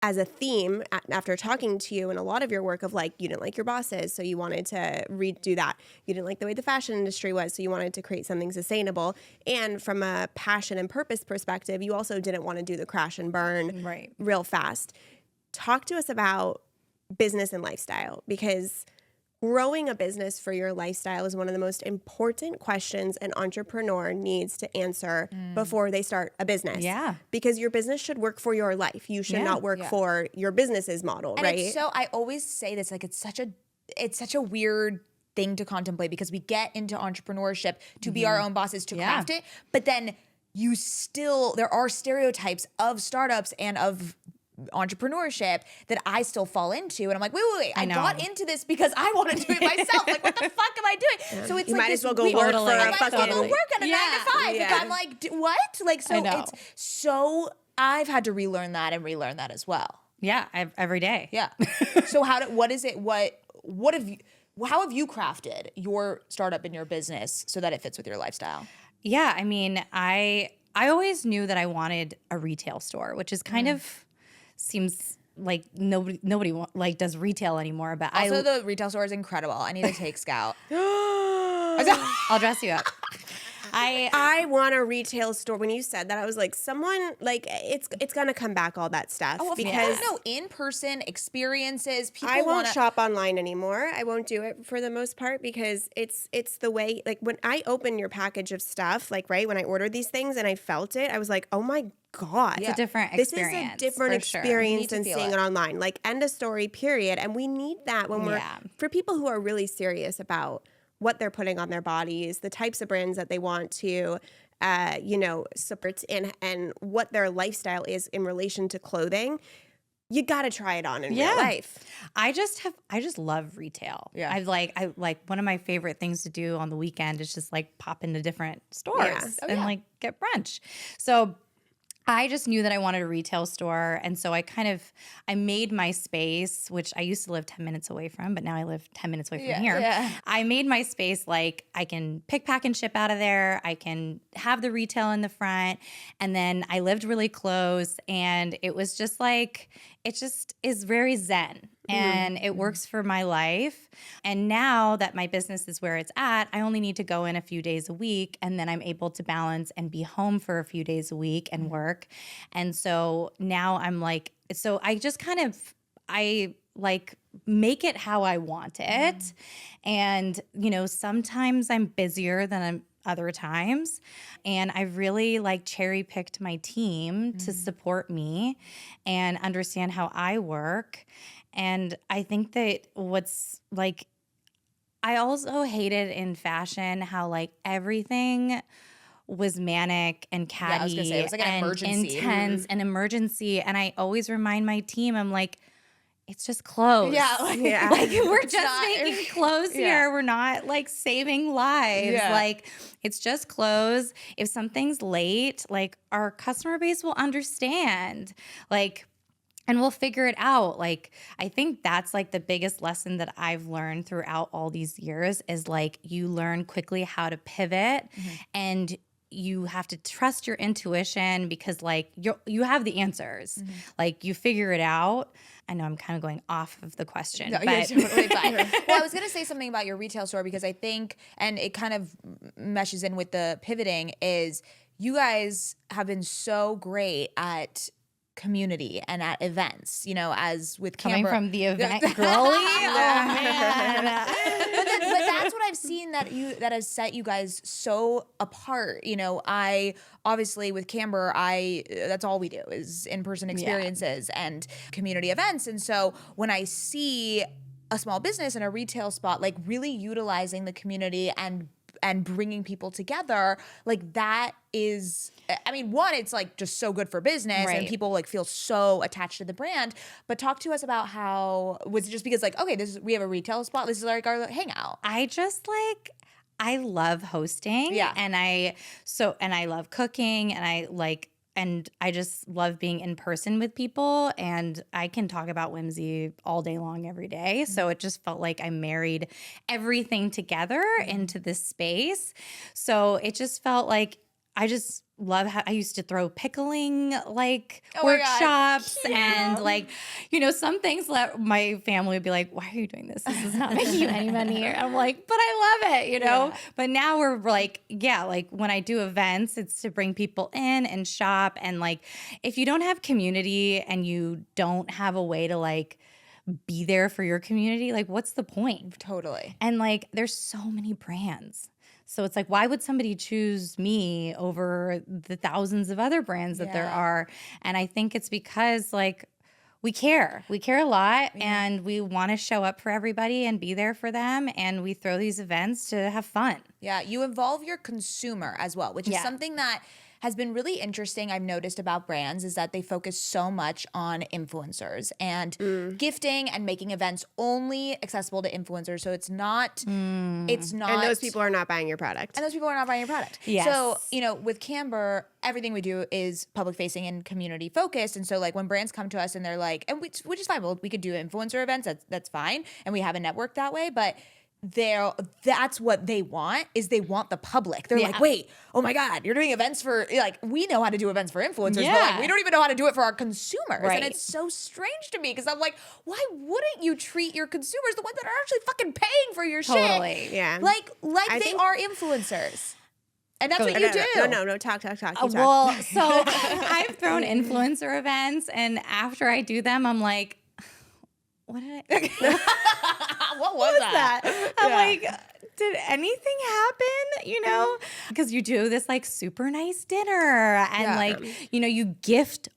S3: as a theme after talking to you and a lot of your work of like, you didn't like your bosses, so you wanted to redo that. You didn't like the way the fashion industry was, so you wanted to create something sustainable. And from a passion and purpose perspective, you also didn't want to do the crash and burn real fast. Talk to us about business and lifestyle, because growing a business for your lifestyle is one of the most important questions an entrepreneur needs to answer before they start a business.
S1: Yeah.
S3: Because your business should work for your life. You should not work for your business's model,
S2: And
S3: right?
S2: it's so, I always say this, like, it's such a weird thing to contemplate, because we get into entrepreneurship to be our own bosses, to craft it, but then there are stereotypes of startups and of entrepreneurship that I still fall into, and I'm like, wait, I got into this because I want to do it myself. Like, what the fuck am I doing? So it's
S3: you
S2: like
S3: might
S2: this
S3: as well go
S2: weird-
S3: work for
S2: I
S3: a
S2: might as well go
S3: fucking-
S2: work at a 9 to 5.
S3: Yeah.
S2: Like, I'm like, what? Like, so
S1: I know.
S2: it's so I've had to relearn that and relearn that as well.
S1: Yeah, every day.
S2: Yeah. So how have you crafted your startup in your business so that it fits with your lifestyle?
S1: Yeah, I mean, I always knew that I wanted a retail store, which is kind of seems like nobody does retail anymore. But
S2: Also, the retail store is incredible. I need to take Scout.
S1: I'll dress you up.
S3: I want a retail store. When you said that, I was like, someone, like, it's gonna come back, all that stuff.
S2: Because no in-person experiences. People
S3: I won't shop online anymore. I won't do it for the most part, because it's the way, like, when I open your package of stuff, like, right, when I ordered these things and I felt it, I was like, oh my God.
S1: It's a different
S3: This
S1: experience.
S3: is a different
S1: for sure.
S3: experience than seeing it online. Like, end of story, period. And we need that when we're, for people who are really serious about what they're putting on their bodies, the types of brands that they want to, support, and what their lifestyle is in relation to clothing. You got to try it on in real life.
S1: I just love retail. Yeah. I like one of my favorite things to do on the weekend is just like pop into different stores and like get brunch. So I just knew that I wanted a retail store. And so I made my space, which I used to live 10 minutes away from, but now I live 10 minutes away from here. Yeah. I made my space like I can pick, pack, and ship out of there. I can have the retail in the front. And then I lived really close, and it was just like, it just is very zen. And it works for my life. And now that my business is where it's at, I only need to go in a few days a week, and then I'm able to balance and be home for a few days a week and work. And so now I'm like, so I just make it how I want it. And, sometimes I'm busier than I'm other times. And I've really cherry picked my team to support me and understand how I work. And I think that I also hated in fashion how everything was manic and catty.
S2: Yeah, I was gonna say, it was like an emergency.
S1: Intense and emergency. And I always remind my team, I'm like, it's just clothes.
S3: Yeah.
S1: We're just making clothes here. We're not saving lives.
S2: Yeah.
S1: It's just clothes. If something's late, our customer base will understand. And we'll figure it out. I think that's the biggest lesson that I've learned throughout all these years is you learn quickly how to pivot and you have to trust your intuition because like you have the answers. Like you figure it out. I know I'm kind of going off of the question.
S2: No,
S1: but
S2: you're totally fine. Well, I was going to say something about your retail store because I think, and it kind of meshes in with the pivoting, is you guys have been so great at community and at events, you know, as with
S1: coming
S2: Camber.
S1: from the event girly. Oh man.
S2: But that's what I've seen that has set you guys so apart. You know, I obviously with Camber, that's all we do is in-person experiences and community events. And so when I see a small business and a retail spot like really utilizing the community and bringing people together, like that is, I mean, one, it's like just so good for business and people like feel so attached to the brand. But talk to us about how, was it just because like, okay, we have a retail spot, this is like our hangout?
S1: I love hosting. And I love cooking and I just love being in person with people, and I can talk about Whimsy all day long every day. So it just felt like I married everything together into this space. So it just felt like I just love how I used to throw pickling like workshops and like, you know, some things that my family would be like, why are you doing this? This is not making you any money. I'm like, but I love it, you know? But now we're like, like when I do events, it's to bring people in and shop. And like, if you don't have community and you don't have a way to like be there for your community, like what's the point?
S2: Totally.
S1: And like, there's so many brands. So it's like, why would somebody choose me over the thousands of other brands that there are? And I think it's because like we care. We care a lot and we want to show up for everybody and be there for them. And we throw these events to have fun. Yeah.
S2: You involve your consumer as well, which is something that has been really interesting, I've noticed about brands, is that they focus so much on influencers and gifting and making events only accessible to influencers. So it's not
S3: and those people are not buying your product.
S2: Yes. So, you know, with Camber, everything we do is public facing and community focused. And so like when brands come to us and they're like, and which is fine, well, we could do influencer events, that's fine. And we have a network that way, but that's what they want, is they want the public. They're like, wait, oh my God, you're doing events for, like, we know how to do events for influencers, but like we don't even know how to do it for our consumers. And it's so strange to me because I'm like, why wouldn't you treat your consumers, the ones that are actually fucking paying for your shit?
S3: Yeah.
S2: Like they are influencers. And that's what you do.
S3: No, talk.
S1: Well, so I've thrown influencer events, and after I do them, I'm like, what did I
S2: what was that?
S1: I'm like, did anything happen? You know, because you do this like super nice dinner and like, you know, you gift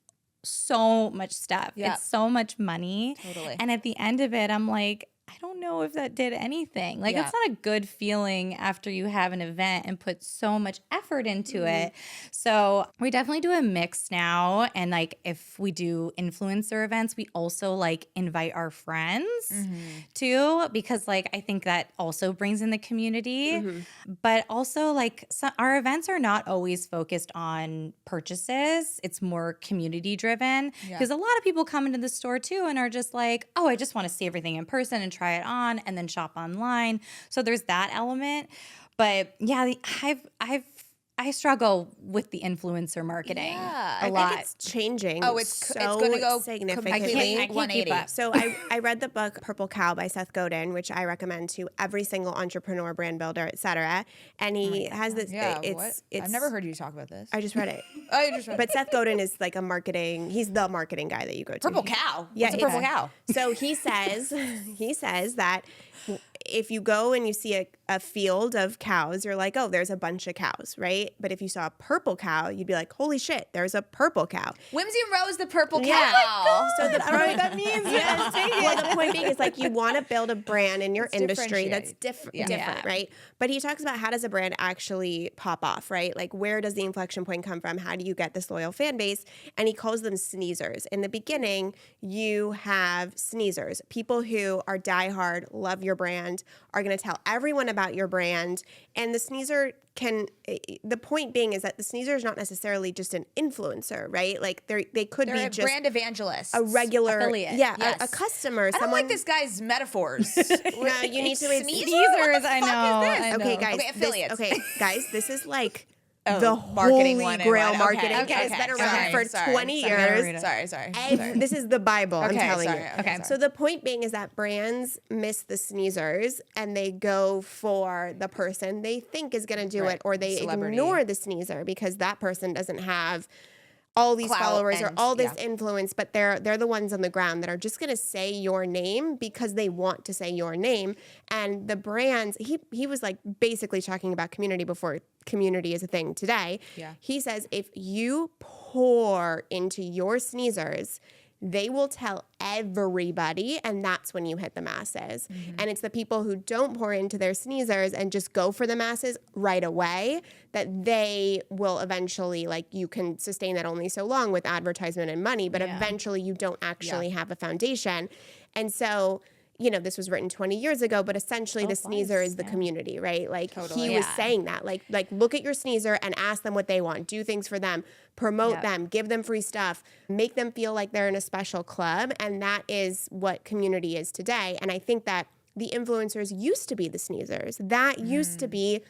S1: so much stuff. It's so much money.
S2: Totally.
S1: And at the end of it, I'm like, I don't know if that did anything. Like, it's not a good feeling after you have an event and put so much effort into it. So we definitely do a mix now. And like, if we do influencer events, we also like invite our friends too, because like, I think that also brings in the community. But also like our events are not always focused on purchases. It's more community driven because a lot of people come into the store too and are just like, oh, I just want to see everything in person and try it on and then shop online. So there's that element. But yeah, I struggle with the influencer marketing a lot.
S3: I think it's changing.
S2: Oh, it's going to go
S3: significantly.
S1: I can't keep up.
S3: So I read the book Purple Cow by Seth Godin, which I recommend to every single entrepreneur, brand builder, etc. And he has this. It's
S2: I've never heard you talk about this.
S3: I just read it.
S2: Oh, you just read it.
S3: But Seth Godin is like he's the marketing guy that you go to.
S2: Purple Cow.
S3: Yeah,
S2: what's a purple cow?
S3: So he says that if you go and you see a field of cows, you're like, oh, there's a bunch of cows, right? But if you saw a purple cow, you'd be like, holy shit, there's a purple cow.
S2: Whimsy and Row is the purple cow.
S3: Yeah. So
S1: I don't know what that means.
S3: Well, the point being is like you want to build a brand in your industry that's different, right? But he talks about how does a brand actually pop off, right? Like where does the inflection point come from? How do you get this loyal fan base? And he calls them sneezers. In the beginning, you have sneezers, people who are diehard, love your brand, are going to tell everyone about your brand. And the sneezer the point being is that the sneezer is not necessarily just an influencer, right? Like they could be just
S2: brand evangelists,
S3: a regular
S1: affiliate.
S3: A customer.
S2: I don't like this guy's metaphors.
S3: No, you need to
S1: sneezers. I know.
S3: Okay, guys.
S2: Okay, affiliates.
S3: Guys, this is like the
S2: marketing
S3: holy
S2: 101.
S3: grail
S2: Okay,
S3: marketing.
S2: okay,
S3: It has
S2: okay.
S3: been around for
S2: Sorry,
S3: 20
S2: sorry.
S3: years.
S2: Sorry.
S3: This is the Bible, I'm telling
S2: sorry,
S3: you.
S2: okay,
S1: Okay.
S3: So the point being is that brands miss the sneezers and they go for the person they think is going to do it, or they
S2: Celebrity.
S3: ignore the sneezer because that person doesn't have all these
S2: Clout
S3: followers or
S2: and-
S3: all this
S2: yeah.
S3: influence, but they're the ones on the ground that are just going to say your name because they want to say your name. And the brands, he was like basically talking about community before community is a thing today.
S2: Yeah.
S3: He says if you pour into your sneezers, they will tell everybody, and that's when you hit the masses. And it's the people who don't pour into their sneezers and just go for the masses right away that they will eventually, like, you can sustain that only so long with advertisement and money, but eventually you don't actually have a foundation. And so, you know, this was written 20 years ago, but essentially the sneezer is the community, right? Like he was saying that, like look at your sneezer and ask them what they want, do things for them, promote them, give them free stuff, make them feel like they're in a special club. And that is what community is today. And I think that the influencers used to be the sneezers. That used to be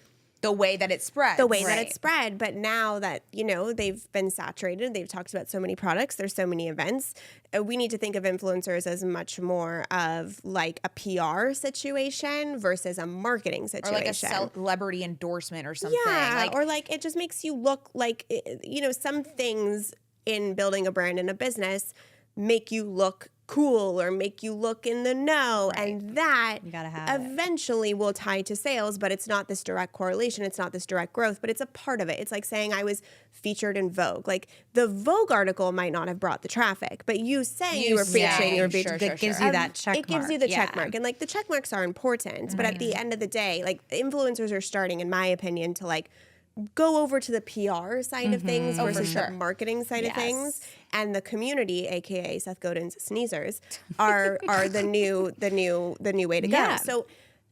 S2: The way that it spreads.
S3: the way that it spread. But now that, you know, they've been saturated, they've talked about so many products, there's so many events, we need to think of influencers as much more of like a PR situation versus a marketing
S2: Or
S3: situation.
S2: like a celebrity endorsement or something.
S3: Yeah,
S2: Like,
S3: or like it just makes you look like, you know, some things in building a brand and a business make you look cool or make you look in the know, and that
S1: You gotta have it.
S3: eventually will tie to sales, but it's not this direct correlation, it's not this direct growth, but it's a part of it. It's like saying I was featured in Vogue. Like the Vogue article might not have brought the traffic, but you saying you were featuring your
S2: sure,
S1: that gives you that check
S3: it gives
S1: mark.
S3: you the check mark. And like the check marks are important, but at the end of the day, like influencers are starting, in my opinion, to like go over to the PR side of things versus the marketing side of things. And the community, aka Seth Godin's sneezers, are the new way to go.
S1: Yeah.
S3: So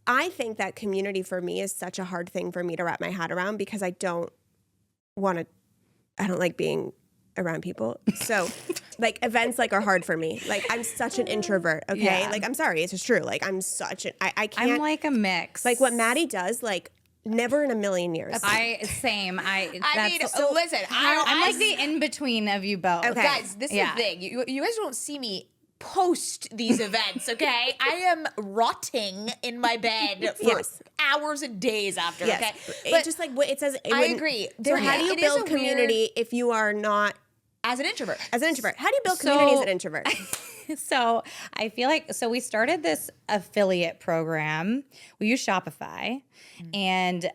S3: I think that community for me is such a hard thing for me to wrap my head around because I don't like being around people. So like events like are hard for me. Like I'm such an introvert, okay?
S1: Yeah.
S3: Like I'm sorry, it's just true. Like I'm such an I can't
S1: I'm like a mix.
S3: like what Mady does, like never in a million years.
S2: I mean, listen,
S1: I'm like the in between of you both.
S3: Okay.
S2: guys, this is the thing. You guys don't see me post these events, okay? I am rotting in my bed for hours and days after, okay?
S3: But just like what it says.
S2: I agree.
S3: So how do you
S2: It is
S3: build
S2: a
S3: community if you are not
S2: as an introvert.
S3: as an introvert? How do you build community as an introvert?
S1: So I feel like, so we started this affiliate program. We use Shopify, and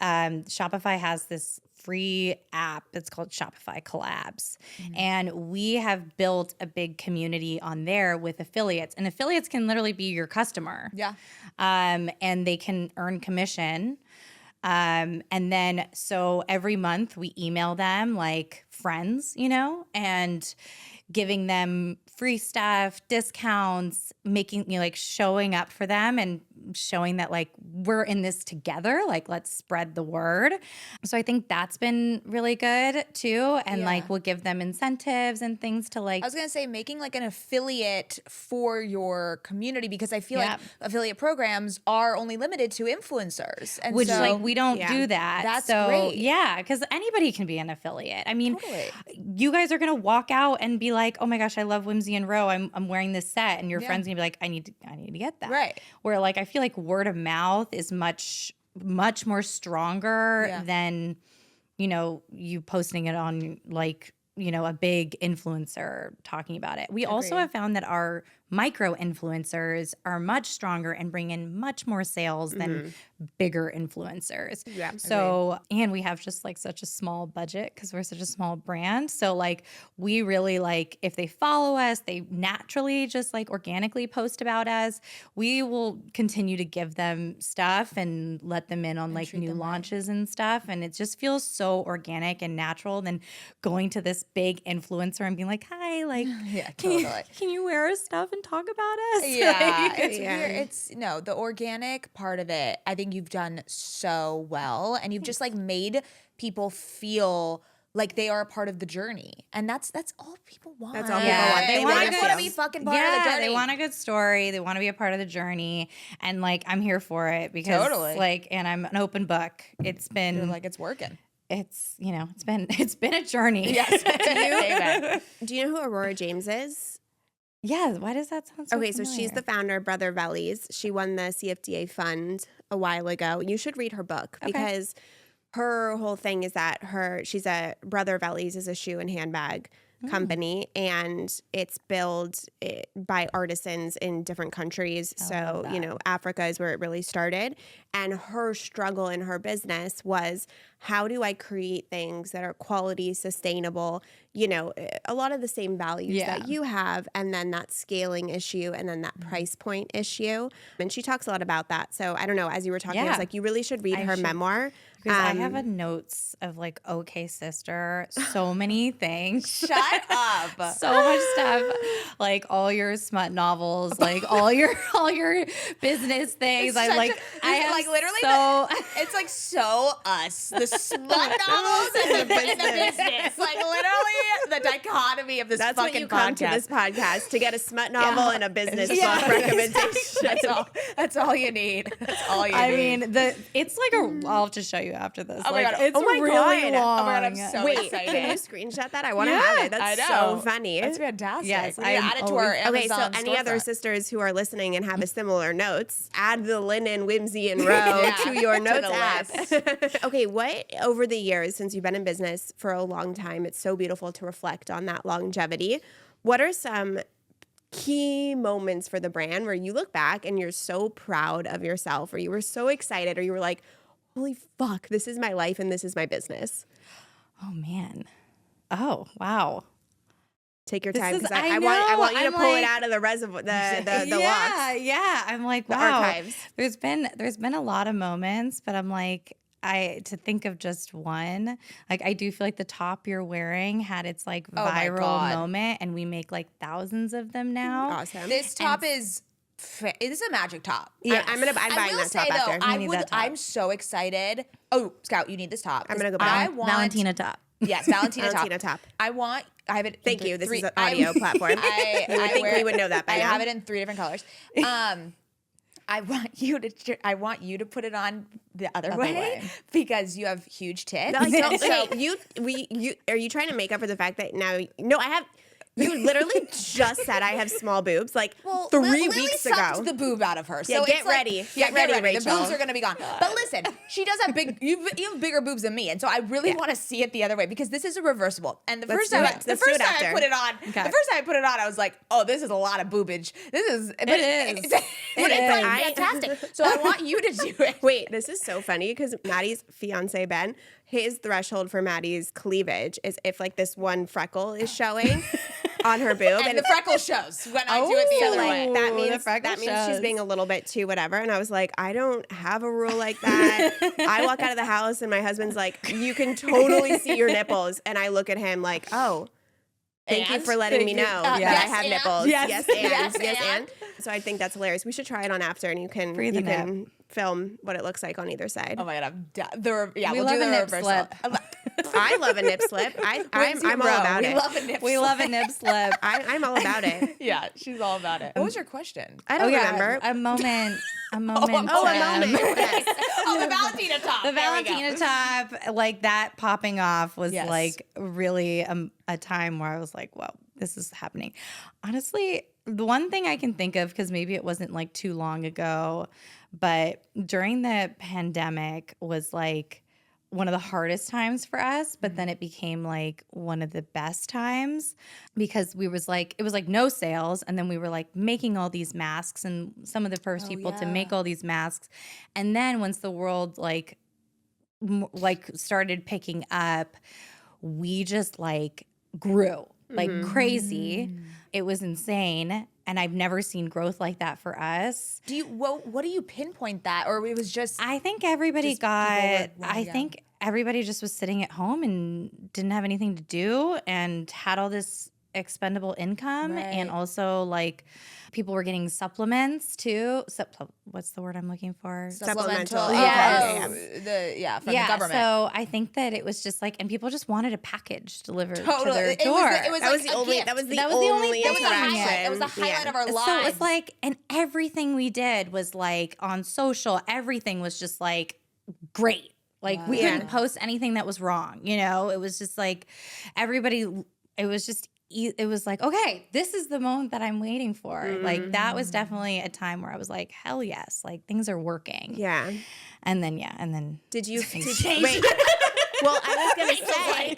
S1: Shopify has this free app. It's called Shopify Collabs. And we have built a big community on there with affiliates. And affiliates can literally be your customer.
S2: Yeah.
S1: And they can earn commission. And then, so every month we email them like friends, you know, and giving them free stuff, discounts, making, you know, like showing up for them and showing that like we're in this together, like let's spread the word. So I think that's been really good too. And like we'll give them incentives and things to like.
S2: I was gonna say making like an affiliate for your community, because I feel like affiliate programs are only limited to influencers, and
S1: Which
S2: so,
S1: like we don't do that.
S2: That's
S1: so,
S2: great.
S1: Yeah, because anybody can be an affiliate. I mean, you guys are gonna walk out and be like, "Oh my gosh, I love Whimsy and Row. I'm wearing this set," and your friend's gonna be like, "I need to get that."
S2: Right.
S1: Where like I feel like word of mouth is much more stronger than, you know, you posting it on like, you know, a big influencer talking about it. We also have found that our micro influencers are much stronger and bring in much more sales than bigger influencers. Yeah. So, and we have just like such a small budget because we're such a small brand. So like we really like, if they follow us, they naturally just like organically post about us. We will continue to give them stuff and let them in on like new launches and stuff. And it just feels so organic and natural than going to this big influencer and being like, "Hi, like, can you wear our stuff and talk about us?"
S2: Yeah, it's weird. It's the organic part of it. I think you've done so well, and you've just like made people feel like they are a part of the journey, and that's all people want.
S3: That's all people want.
S2: They
S3: want
S2: just want to be fucking part of the journey.
S1: They want a good story. They want to be a part of the journey, and like I'm here for it because like, and I'm an open book. It's been
S2: like it's working.
S1: it's it's been a journey.
S2: Yes.
S3: Do you know who Aurora James is?
S1: Yeah, why does that sound so
S3: Okay, so
S1: familiar?
S3: she's the founder of Brother Vellies. She won the CFDA fund a while ago. You should read her book because her whole thing is that she's a Brother Vellies is a shoe and handbag company, and it's built by artisans in different countries. So, Africa is where it really started. And her struggle in her business was, how do I create things that are quality, sustainable, a lot of the same values that you have, and then that scaling issue, and then that price point issue. And she talks a lot about that. So I don't know, as you were talking, I was like, you really should read her memoir.
S1: Because I have a notes of like OK Sister, so many things.
S2: Shut up.
S1: So much stuff. Like all your smut novels, like all your business things. I have literally
S2: it's like so us. The smut novels and the business. Like literally the dichotomy of this
S3: That's
S2: fucking
S3: what you come to this podcast, to get a smut novel and a business book recommendation.
S2: That's all you need. That's all you need.
S1: I mean, it's like I'll have to show you after this.
S2: Oh my God.
S1: It's really long.
S2: Oh my God, I'm so excited.
S3: Can you screenshot that? I want to have it. That's so funny.
S2: That's fantastic.
S1: Yes,
S2: we need to add it to our Amazon
S3: Okay, so any other sisters who are listening and have a similar notes, add the Linen Whimsy and Row to your notes app. Okay, what over the years since you've been in business for a long time, it's so beautiful to reflect on that longevity. What are some key moments for the brand where you look back and you're so proud of yourself, or you were so excited, or you were like, holy fuck, this is my life and this is my business?
S1: Oh man. Oh wow.
S3: Take your time, because I want you to pull it out of the reservoir, the locks.
S1: Yeah. I'm like, wow.
S3: The archives.
S1: There's been a lot of moments, but I'm like, to think of just one, like I do feel like the top you're wearing had its like viral moment, and we make like thousands of them now.
S3: Awesome.
S2: This top is a magic top.
S3: Yeah, I'm buying that top after.
S2: I'm so excited. Oh, Scout, you need this top.
S3: I'm gonna go buy it.
S1: Valentina top.
S2: Yes, Valentina
S3: top.
S2: I have it.
S3: Thank you. This is an audio platform. I would think we would know that by now.
S2: I have it in 3 different colors. I want you to put it on the other way because you have huge tits.
S3: Are you trying to make up for the fact that now? No, I have. You literally just said I have small boobs like 3 weeks ago.
S2: Sucked the boob out of her.
S3: So get ready. Get ready, Rachel.
S2: The boobs are going to be gone. But listen, she does have you have bigger boobs than me, and so I really want to see it the other way, because this is a reversible. And the first time I put it on, I was like, oh, this is a lot of boobage. It's fantastic. So I want you to do it.
S3: Wait, this is so funny because Maddie's fiance Ben, his threshold for Maddie's cleavage is if like this one freckle is showing on her boob,
S2: and the freckle shows when I do it the other way.
S3: That means she's being a little bit too whatever. And I was like, I don't have a rule like that. I walk out of the house and my husband's like, you can totally see your nipples, and I look at him like, oh, thank you for letting me know that I have nipples. Yes, and. So I think that's hilarious. We should try it on after, and you can film what it looks like on either side.
S2: Oh my God, I'm done. We'll
S1: love
S2: do
S1: a
S2: the
S1: nip
S2: reversal.
S1: slip.
S3: I love a nip slip. I'm all about it.
S1: We love a nip slip.
S3: I'm all about it.
S2: Yeah, she's all about it. What was your question?
S3: I don't remember.
S1: A moment.
S3: A moment. Yes.
S2: The Valentina top.
S1: The Valentina top, like that popping off was like really a time where I was like, whoa, this is happening. Honestly, the one thing I can think of, because maybe it wasn't like too long ago, but during the pandemic was like one of the hardest times for us, but then it became like one of the best times, because it was like no sales, and then we were like making all these masks, and some of the first people to make all these masks. And then once the world like started picking up, we just like grew like crazy. It was insane. And I've never seen growth like that for us.
S2: What do you pinpoint that? Or it was just,
S1: I think everybody think everybody just was sitting at home and didn't have anything to do and had all this expendable income. Right. And also like people were getting supplements too. What's the word I'm looking for?
S2: Supplemental.
S1: Yes.
S2: From the government.
S1: So I think that it was just like, and people just wanted a package delivered to their door.
S3: That was the only
S2: highlight. It was the highlight of our lives.
S1: So it's like, and everything we did was like on social, everything was just like great. Like we couldn't post anything that was wrong. You know, it was just like everybody, it was like, okay, this is the moment that I'm waiting for. Like that was definitely a time where I was like, hell yes, like things are working.
S3: Yeah.
S1: And then
S3: Did you wait? Well, I was gonna say,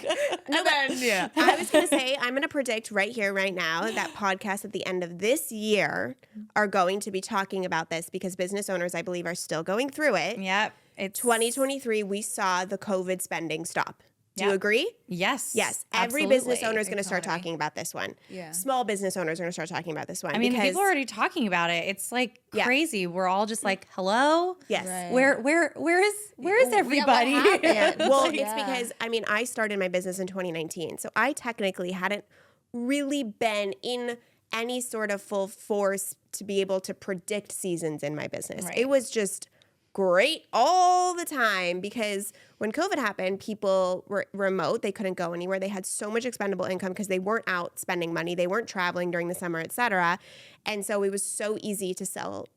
S3: I was gonna say, I'm gonna predict right here, right now, that podcasts at the end of this year are going to be talking about this because business owners, I believe, are still going through it.
S1: Yep. It's
S3: 2023. We saw the COVID spending stop. Do you agree?
S1: Yes.
S3: Yes. Every
S1: absolutely.
S3: business owner is going to start talking about this one.
S2: Yeah.
S3: Small business owners are going to start talking about this one.
S1: I mean,
S3: because,
S1: people are already talking about it. It's like crazy. We're all just like, hello?
S3: Yes.
S2: Right.
S1: Where is everybody?
S3: Yeah. Well, it's because, I mean, I started my business in 2019. So I technically hadn't really been in any sort of full force to be able to predict seasons in my business.
S1: Right.
S3: It was just great all the time because when COVID happened, people were remote. They couldn't go anywhere. They had so much expendable income because they weren't out spending money. They weren't traveling during the summer, et cetera. And so it was so easy to sell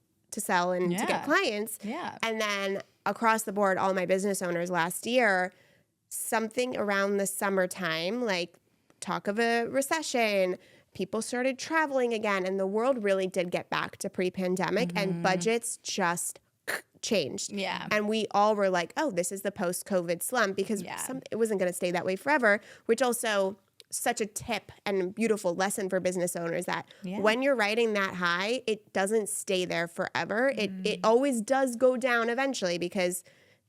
S3: and to get clients.
S1: Yeah.
S3: And then across the board, all my business owners last year, something around the summertime, like talk of a recession, people started traveling again, and the world really did get back to pre-pandemic, and budgets just changed.
S1: Yeah.
S3: And we all were like, oh, this is the post-COVID slump because it wasn't going to stay that way forever, which also such a tip and beautiful lesson for business owners that when you're riding that high, it doesnst stay there forever. It always does go down eventually because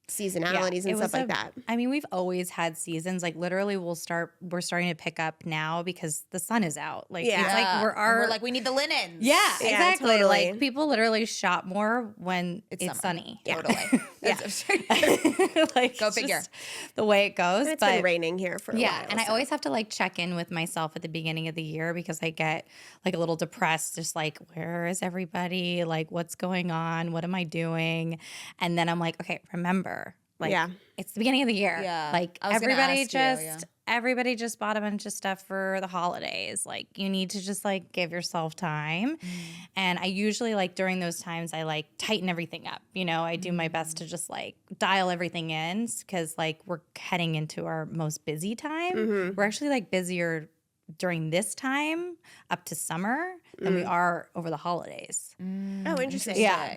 S3: seasonalities and stuff like that.
S1: I mean, we've always had seasons. Like literally we're starting to pick up now because the sun is out. Like it's like
S2: we're like, we need the linens.
S1: Yeah, exactly.
S3: Totally.
S1: Like people literally shop more when it's sunny.
S2: Totally.
S1: Like
S2: Go figure.
S1: just the way it goes.
S3: And it's been raining here for a while.
S1: And I always have to like check in with myself at the beginning of the year because I get like a little depressed, just like, where is everybody? Like, what's going on? What am I doing? And then I'm like, okay, remember, like, it's the beginning of the year.
S2: Yeah.
S1: Like everybody just bought a bunch of stuff for the holidays. Like you need to just like give yourself time. And I usually like during those times, I like tighten everything up. You know, I do my best to just like dial everything in because like we're heading into our most busy time. We're actually like busier during this time up to summer than we are over the holidays.
S3: Oh, interesting.
S1: Yeah.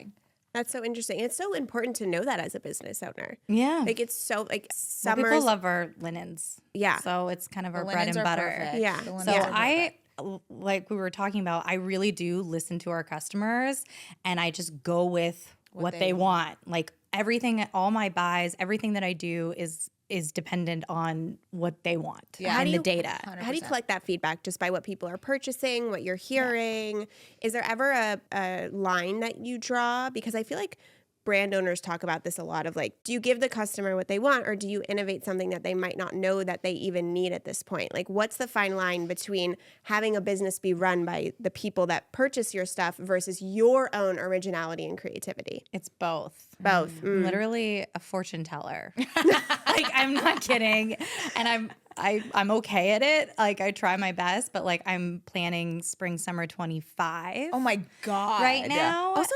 S3: That's so interesting. It's so important to know that as a business owner.
S1: Yeah.
S3: Like it's so like
S1: Well,
S3: summers.
S1: people love our linens.
S3: Yeah.
S1: So it's kind of our bread
S2: linens
S1: and
S2: are
S1: butter.
S2: perfect.
S3: Yeah.
S2: The linens
S1: So
S2: are perfect.
S1: like we were talking about, I really do listen to our customers and I just go with what they want. Like everything, all my buys, everything that I do is dependent on what they want and the data.
S2: 100%.
S3: How do you collect that feedback? Just by what people are purchasing, what you're hearing? Is there ever a line that you draw? Because I feel like brand owners talk about this a lot of like, do you give the customer what they want or do you innovate something that they might not know that they even need at this point? Like what's the fine line between having a business be run by the people that purchase your stuff versus your own originality and creativity?
S1: It's both.
S3: Both.
S1: I'm literally a fortune teller. Like I'm not kidding. And I'm okay at it. Like I try my best, but like I'm planning spring summer 25.
S2: Oh my God.
S1: Right now.
S3: Also,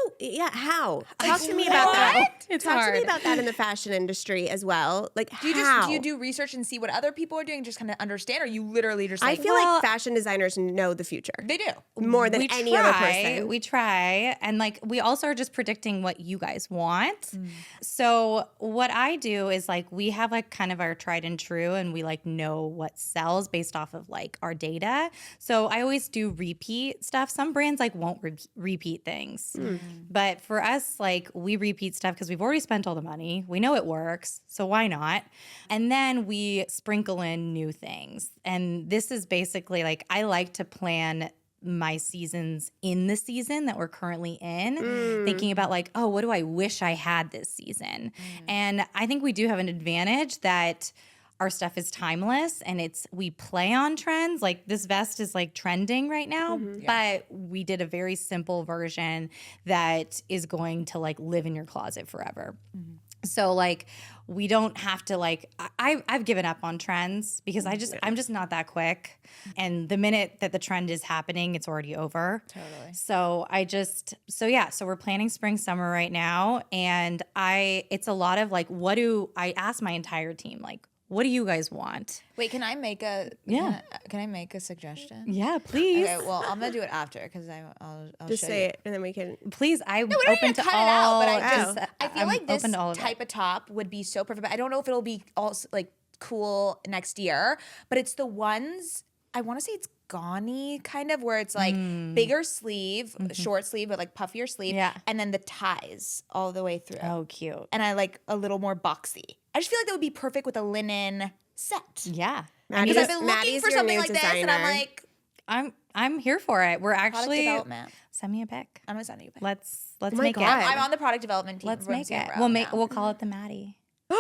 S3: how? Talk to me about that.
S1: It's
S3: Talk
S1: hard.
S3: to me about that in the fashion industry as well. Like
S2: Do
S3: how?
S2: you do research and see what other people are doing, just kind of understand, or you literally just
S3: I
S2: like,
S3: feel like fashion designers know the future
S2: they do.
S3: more than any other person.
S1: We try. And like we also are just predicting what you guys want. So what I do is like we have like kind of our tried and true and we like know what sells based off of like our data. So I always do repeat stuff. Some brands like won't repeat things. But for us, like we repeat stuff because we've already spent all the money. We know it works. So why not? And then we sprinkle in new things. And this is basically like I like to plan my seasons in the season that we're currently in, thinking about like, oh, what do I wish I had this season? And I think we do have an advantage that our stuff is timeless and we play on trends. Like this vest is like trending right now, but we did a very simple version that is going to like live in your closet forever. So like we don't have to like I've given up on trends because I'm just not that quick. And the minute that the trend is happening, it's already over.
S2: Totally.
S1: So so we're planning spring summer right now, and it's a lot of like I ask my entire team like, what do you guys want?
S2: Wait, can I make a Can I make a suggestion?
S1: Yeah, please.
S2: Okay, well, I'm gonna do it after because I'll
S3: Just
S2: show
S3: say
S2: you.
S3: it, and then we can.
S1: Please, I'm
S2: No, we don't
S1: open
S2: need to
S1: to
S2: cut
S1: all.
S2: it out, but I feel
S1: I'm
S2: like this
S1: open to all of it.
S2: type of top would be so perfect. But I don't know if it'll be also like cool next year. But it's the ones I want to say it's Gani kind of where it's like bigger sleeve, short sleeve, but like puffier sleeve,
S1: Yeah.
S2: and then the ties all the way through.
S1: Oh, cute.
S2: And I like a little more boxy. I just feel like that would be perfect with a linen set.
S1: Yeah.
S2: Because I've been looking
S3: Maddie's
S2: for
S3: your
S2: something
S3: new
S2: like this, and I'm
S3: designer.
S2: like,
S1: I'm here for it. We're
S2: product
S1: actually
S2: development.
S1: send me a pic.
S2: I'm gonna send you a pic.
S1: Let's
S3: my
S1: make
S3: God.
S1: it.
S2: I'm on the product development team.
S1: Let's
S2: for
S1: make
S2: Whimsy and
S1: it.
S2: Row
S1: We'll
S2: now.
S1: call it the Maddie.
S2: Wait,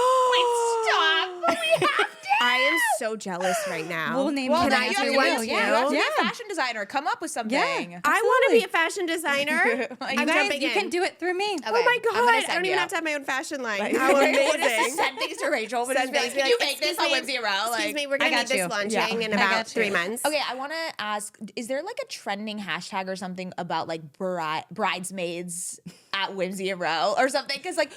S2: stop! We have to.
S3: I am so jealous right now.
S1: We'll name
S2: Well,
S1: it
S2: then
S1: after
S2: you have to
S1: you.
S2: be, you have to be
S1: Yeah.
S2: a fashion designer. Come up with something.
S1: Yeah.
S3: I want to be a fashion designer. I'm
S1: You guys,
S3: jumping
S1: you
S3: in.
S1: can do it through me.
S3: Oh my
S2: I'm
S3: God!
S2: gonna
S3: I
S2: send
S3: don't
S2: you.
S3: even have to have my own fashion line.
S2: Like,
S3: How
S2: what is
S3: amazing!
S2: this? Send things to Rachel. But
S3: Send
S2: just be
S3: things,
S2: like,
S3: be
S2: can you
S3: like,
S2: make this
S3: excuse
S2: on
S3: me,
S2: Whimsy and Row?
S3: Excuse
S2: Like,
S3: me, we're gonna
S1: got
S3: need this
S1: you.
S3: launching in
S1: I
S3: about
S1: got you.
S3: 3 months.
S2: Okay, I want to ask: is there like a trending hashtag or something about like bridesmaids at Whimsy and Row or something? Because like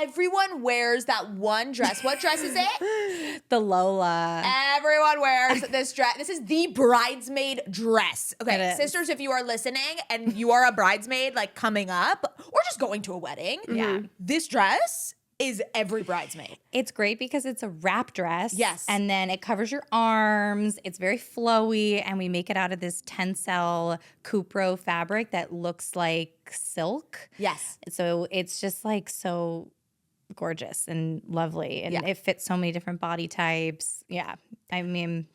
S2: everyone wears that one dress. What dress is it?
S1: The Lola.
S2: Everyone wears this dress. This is the bridesmaid dress.
S1: It
S2: Okay,
S1: is.
S2: sisters, if you are listening and you are a bridesmaid, like coming up or just going to a wedding,
S1: Yeah.
S2: this dress is every bridesmaid.
S1: It's great because it's a wrap dress.
S2: Yes.
S1: And then it covers your arms. It's very flowy. And we make it out of this tencel Cupro fabric that looks like silk.
S2: Yes.
S1: So it's just like so gorgeous and lovely. And
S2: Yeah.
S1: it fits so many different body types. Yeah. I mean,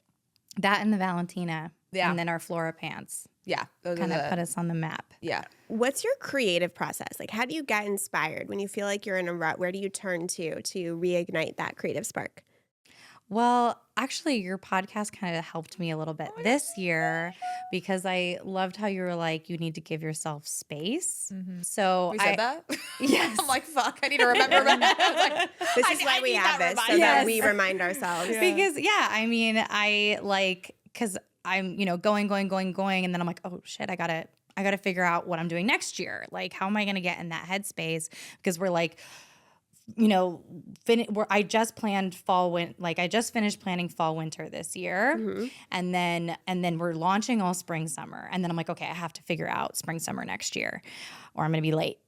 S1: that and the Valentina.
S2: Yeah.
S1: And then our Flora pants
S2: Yeah. Those
S1: kind
S2: are
S1: of
S2: the,
S1: put us on the map.
S2: yeah.
S3: What's your creative process? Like, how do you get inspired when you feel like you're in a rut? Where do you turn to reignite that creative spark?
S1: Well, actually, your podcast kind of helped me a little bit this year because I loved how you were like, you need to give yourself space. So
S2: We said that?
S1: Yes.
S2: I'm like, fuck, I need to remember that. I was like,
S3: This
S2: I-
S3: is why
S2: I
S3: we
S2: need
S3: have
S2: that
S3: this, so
S2: reminder.
S3: that
S1: Yes.
S3: we remind ourselves.
S1: Because I mean, I like because I'm going, and then I'm like, oh shit, I gotta figure out what I'm doing next year. Like, how am I gonna get in that headspace? Because we're like, I just planned I just finished planning fall winter this year, and then we're launching all spring summer, and then I'm like, okay, I have to figure out spring summer next year, or I'm gonna be late.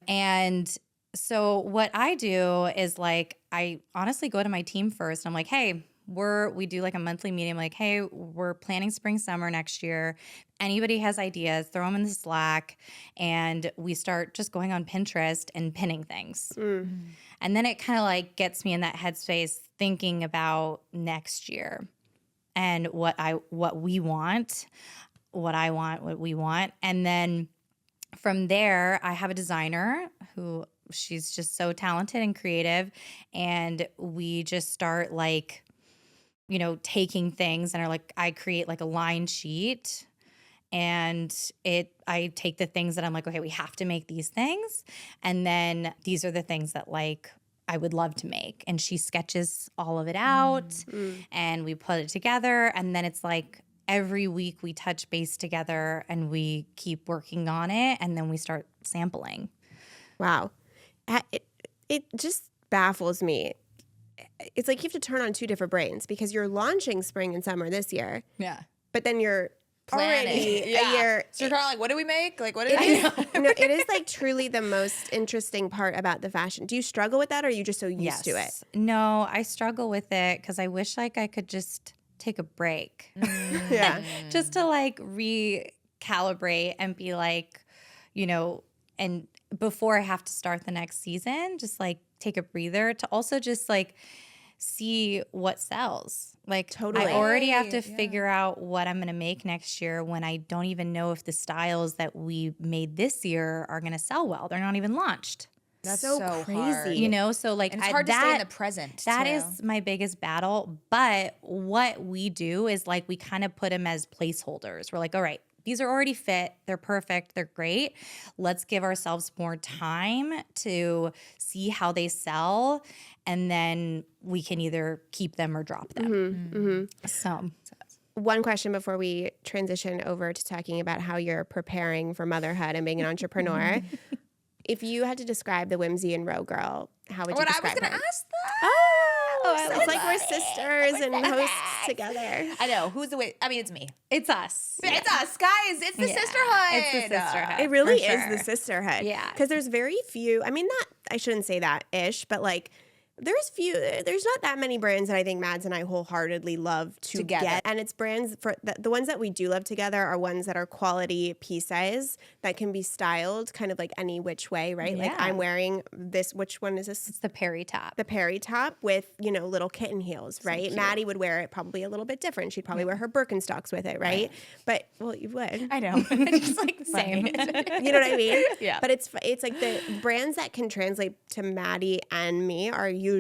S1: And so what I do is like I honestly go to my team first. I'm like, hey, we do like a monthly meeting. I'm like, hey, we're planning spring summer next year. Anybody has ideas, throw them in the Slack, and we start just going on Pinterest and pinning things. And then it kind of like gets me in that headspace thinking about next year and what we want, what we want. And then from there, I have a designer who she's just so talented and creative. And we just start like, taking things and are like, I create like a line sheet. And I take the things that I'm like, okay, we have to make these things. And then these are the things that like I would love to make. And she sketches all of it out and we put it together. And then it's like every week we touch base together and we keep working on it. And then we start sampling.
S3: Wow. It just baffles me. It's like you have to turn on two different brains because you're launching spring and summer this year,
S1: Yeah.
S3: but then you're already a year.
S2: So you're kind of like, what do we make? Like, what did
S3: It
S2: I
S3: is, no, it is like truly the most interesting part about the fashion. Do you struggle with that or are you just so used to it?
S1: No, I struggle with it because I wish like I could just take a break.
S3: Yeah.
S1: Just to like recalibrate and be like, and before I have to start the next season, just like take a breather to also just like see what sells. Like
S3: Totally.
S1: I already have to
S2: Yeah.
S1: figure out what I'm going to make next year when I don't even know if the styles that we made this year are going to sell well. They're not even launched.
S2: That's
S3: so
S2: so
S3: crazy.
S2: hard.
S1: So like
S2: And it's hard to stay in the present.
S1: that
S2: too.
S1: is my biggest battle. But what we do is like we kind of put them as placeholders. We're like, all right, these are already fit. They're perfect. They're great. Let's give ourselves more time to see how they sell. And then we can either keep them or drop them. So
S3: One question before we transition over to talking about how you're preparing for motherhood and being an entrepreneur. If you had to describe the Whimsy and Row girl, how would you describe her?
S2: I was going to ask that.
S3: Oh, it's like we're sisters and hosts together.
S2: I know. Who's the way? I mean, it's me.
S1: it's us.
S2: It's us, guys. It's the sisterhood.
S1: It's the sisterhood.
S3: It really
S1: for
S3: is
S1: sure.
S3: the sisterhood.
S1: Yeah.
S3: Because there's very few, I mean, I shouldn't say that-ish, but like, there's not that many brands that I think Mads and I wholeheartedly love
S2: Together.
S3: get. And it's brands for the ones that we do love together are ones that are quality pieces that can be styled kind of like any which way, right? Like
S1: Yeah.
S3: I'm wearing this, which one is this?
S1: It's the Perry top.
S3: The Perry top with, little kitten heels, right? Maddie would wear it probably a little bit different. She'd probably wear her Birkenstocks with it, right? But, well, you would.
S2: I know. Just like
S1: Same.
S3: You know what I mean?
S2: Yeah.
S3: But it's like the brands that can translate to Maddie and me are usually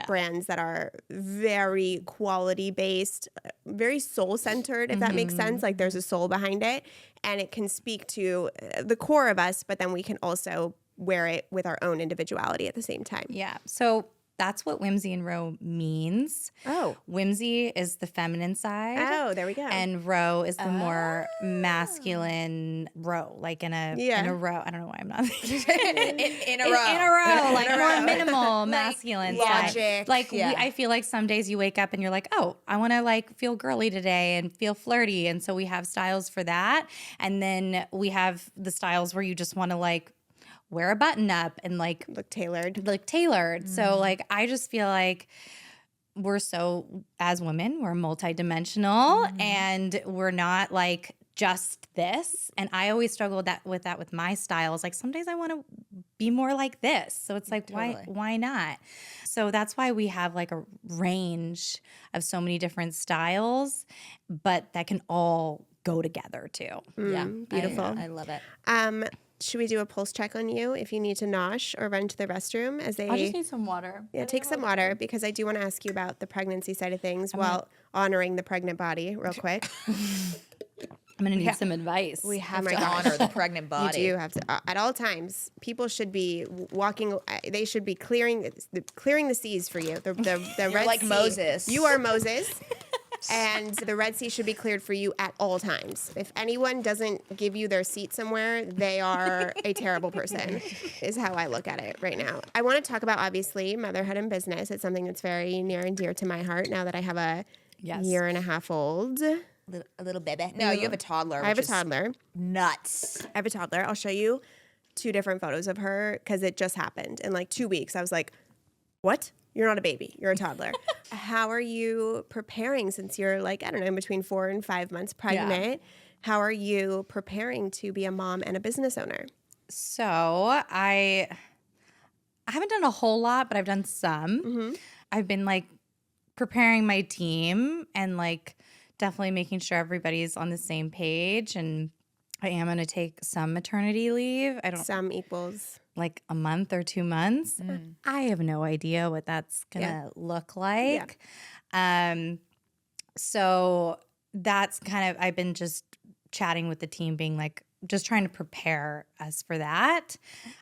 S3: brands that are very quality based, very soul centered, if that makes sense. Like there's a soul behind it, and it can speak to the core of us, but then we can also wear it with our own individuality at the same time.
S1: Yeah. So that's what Whimsy and Row means.
S3: Oh.
S1: Whimsy is the feminine side.
S3: Oh, there we go.
S1: And row is the more masculine row, like in a row. I don't know why I'm not
S2: in a row.
S1: In a row, like more minimal masculine
S2: logic,
S1: side. Like I feel like some days you wake up and you're like, oh, I want to like feel girly today and feel flirty, and so we have styles for that. And then we have the styles where you just want to like wear a button up and like
S3: look tailored.
S1: So like I just feel like we're so, as women, we're multidimensional and we're not like just this. And I always struggle with that with my styles. Like some days I want to be more like this. So it's like, why not? So that's why we have like a range of so many different styles, but that can all go together too.
S2: Yeah.
S3: Beautiful.
S2: I love it.
S3: Should we do a pulse check on you if you need to nosh or run to the restroom as they
S1: I just need some water.
S3: Yeah, take some water because I do want to ask you about the pregnancy side of things while honoring the pregnant body real quick.
S1: I'm going to need some advice.
S2: We have
S3: my
S2: to
S3: gosh.
S2: honor the pregnant body.
S3: You do have to at all times. People should be walking. They should be clearing the seas for you. The Red
S2: like
S3: Sea.
S2: Moses.
S3: You are Moses. And the Red Sea should be cleared for you at all times. If anyone doesn't give you their seat somewhere, they are a terrible person, is how I look at it right now. I want to talk about, obviously, motherhood and business. It's something that's very near and dear to my heart now that I have a year and a half old.
S2: A little baby. No, you have a toddler.
S3: I have a toddler.
S2: Nuts.
S3: I have a toddler. I'll show you 2 different photos of her because it just happened. In like 2 weeks, I was like, what? You're not a baby. You're a toddler. How are you preparing since you're like, I don't know, between 4 and 5 months pregnant? Yeah. How are you preparing to be a mom and a business owner?
S1: So I haven't done a whole lot, but I've done some. I've been like preparing my team and like definitely making sure everybody's on the same page. And I am going to take some maternity leave.
S3: Some equals
S1: like a month or 2 months. I have no idea what that's gonna look like. So that's kind of, I've been just chatting with the team, being like, just trying to prepare us for that.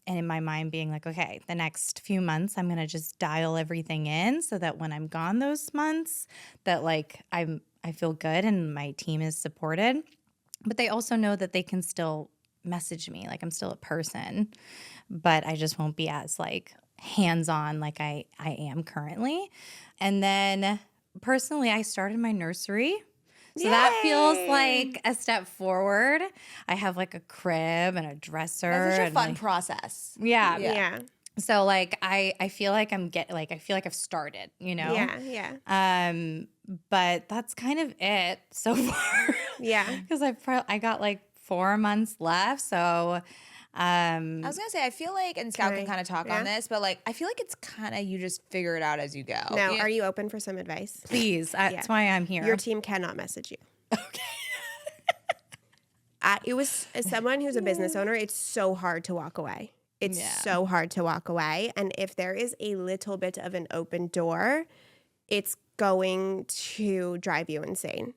S1: And in my mind being like, okay, the next few months, I'm gonna just dial everything in so that when I'm gone those months, that like I feel good and my team is supported. But they also know that they can still message me, like I'm still a person, but I just won't be as like hands-on like I am currently. And then personally, I started my nursery. So that feels like a step forward. I have like a crib and a dresser.
S2: That's such a fun
S1: like,
S2: process.
S3: Yeah.
S1: So like I feel like I feel like I've started, you know?
S3: Yeah.
S1: But that's kind of it so far.
S3: Yeah.
S1: Because I got like 4 months left. So
S2: I was gonna say, I feel like, and Scout can kind of talk on this, but like I feel like it's kind of you just figure it out as you go.
S3: Now, are you open for some advice?
S1: Please, that's why I'm here.
S3: Your team cannot message you.
S1: Okay.
S3: It was, as someone who's a business owner, it's so hard to walk away. It's so hard to walk away. And if there is a little bit of an open door, it's going to drive you insane.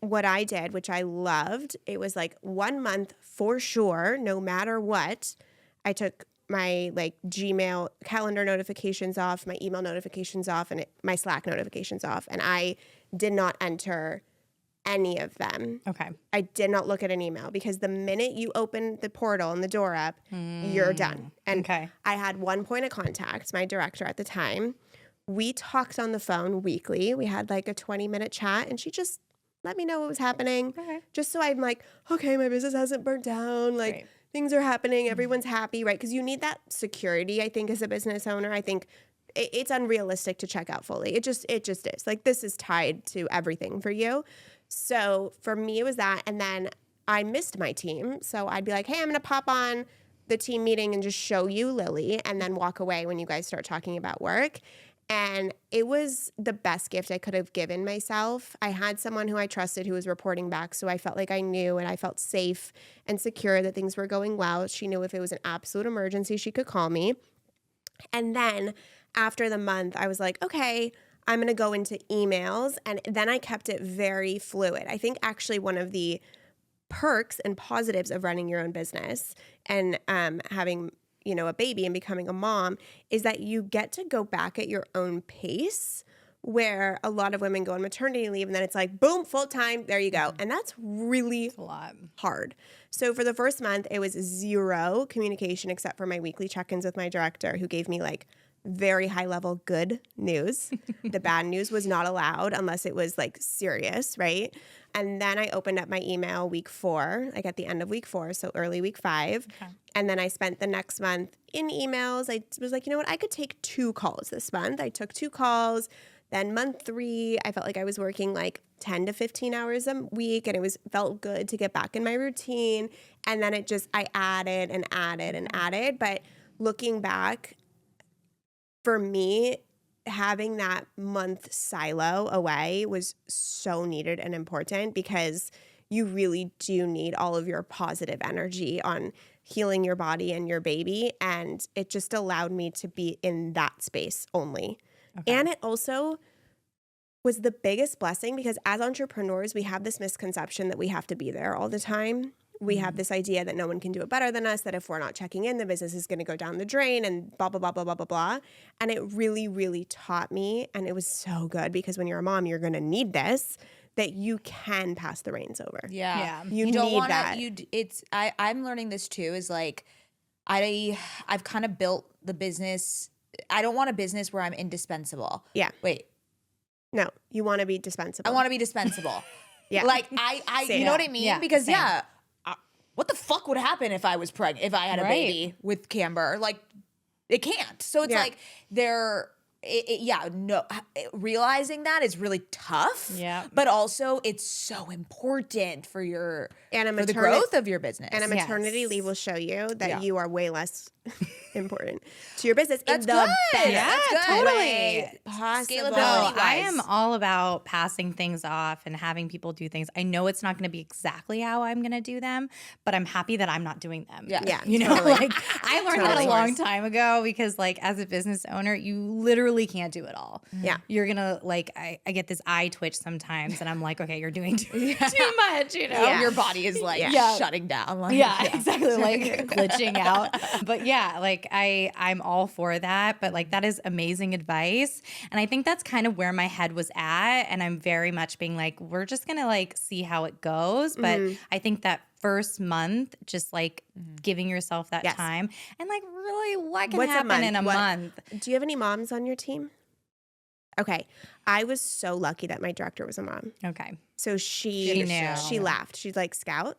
S3: what I did, which I loved, it was like 1 month for sure, no matter what, I took my like Gmail calendar notifications off, my email notifications off, and my Slack notifications off. And I did not enter any of them.
S1: Okay.
S3: I did not look at an email because the minute you open the portal and the door up, you're done. And
S1: Okay.
S3: I had one point of contact, my director at the time. We talked on the phone weekly. We had like a 20-minute chat, and she just let me know what was happening.
S1: Okay.
S3: Just so I'm like, okay, my business hasn't burnt down. Like,
S1: Right.
S3: things are happening. Everyone's happy, right? Because you need that security, I think, as a business owner. I think it's unrealistic to check out fully. It just is. Like, this is tied to everything for you. So for me, it was that. And then I missed my team. So I'd be like, hey, I'm going to pop on the team meeting and just show you Lily and then walk away when you guys start talking about work. And it was the best gift I could have given myself. I had someone who I trusted who was reporting back, so I felt like I knew and I felt safe and secure that things were going well. She knew if it was an absolute emergency, she could call me. And then after the month, I was like, okay, I'm going to go into emails. And then I kept it very fluid. I think actually one of the perks and positives of running your own business and having a baby and becoming a mom is that you get to go back at your own pace, where a lot of women go on maternity leave and then it's like, boom, full time, there you go. And that's really
S1: a lot.
S3: hard. So for the first month, it was zero communication except for my weekly check-ins with my director, who gave me like very high level good news. The bad news was not allowed unless it was like serious, right? And then I opened up my email week 4, like at the end of week 4, so early week 5.
S1: Okay.
S3: And then I spent the next month in emails. I was like, you know what? I could take 2 calls this month. I took 2 calls. Then month 3, I felt like I was working like 10 to 15 hours a week, and it felt good to get back in my routine. And then I added and added and added. But looking back, for me, having that month silo away was so needed and important, because you really do need all of your positive energy on healing your body and your baby. And it just allowed me to be in that space only. Okay. And it also was the biggest blessing, because as entrepreneurs, we have this misconception that we have to be there all the time. We have this idea that no one can do it better than us, that if we're not checking in, the business is going to go down the drain and blah, blah, blah, blah, blah, blah, blah. And it really, really taught me, and it was so good, because when you're a mom, you're going to need this, that you can pass the reins over.
S2: Yeah.
S3: You
S2: don't
S3: need
S2: wanna,
S3: that.
S2: I'm learning this too, is like, I've kind of built the business. I don't want a business where I'm indispensable.
S3: Yeah.
S2: Wait.
S3: No, you want to be dispensable.
S2: I want to be dispensable.
S3: Yeah.
S2: Like you know what I mean?
S1: Yeah,
S2: because
S1: same.
S2: what the fuck would happen if I was pregnant, if I had a baby with Camber? Like, it can't. So it's like realizing that is really tough.
S1: Yeah.
S2: But also it's so important for the
S3: maternity
S2: growth of your business.
S3: And a maternity leave will show you that you are way less important to your business.
S2: That's
S3: in the
S2: good.
S3: best
S1: Yeah,
S2: That's good.
S1: totally.
S3: possible.
S2: Scalability.
S1: I am all about passing things off and having people do things. I know it's not going to be exactly how I'm going to do them, but I'm happy that I'm not doing them.
S3: Yeah,
S1: You know,
S3: totally.
S1: like I learned that a long time ago, because like as a business owner, you literally can't do it all.
S3: Yeah.
S1: You're going to like, I get this eye twitch sometimes, and I'm like, okay, you're doing too much, you know?
S3: Yeah.
S2: Your body is like
S1: Yeah.
S2: shutting down. Like,
S1: Yeah, exactly. Like glitching out. But yeah, like I'm all for that. But like that is amazing advice. And I think that's kind of where my head was at. And I'm very much being like, we're just gonna like see how it goes. But I think that first month, just like giving yourself that time, and like really what can happen in a month.
S3: Do you have any moms on your team? Okay. I was so lucky that my director was a mom.
S1: Okay.
S3: So she
S1: knew.
S3: She laughed. She's like, Scout?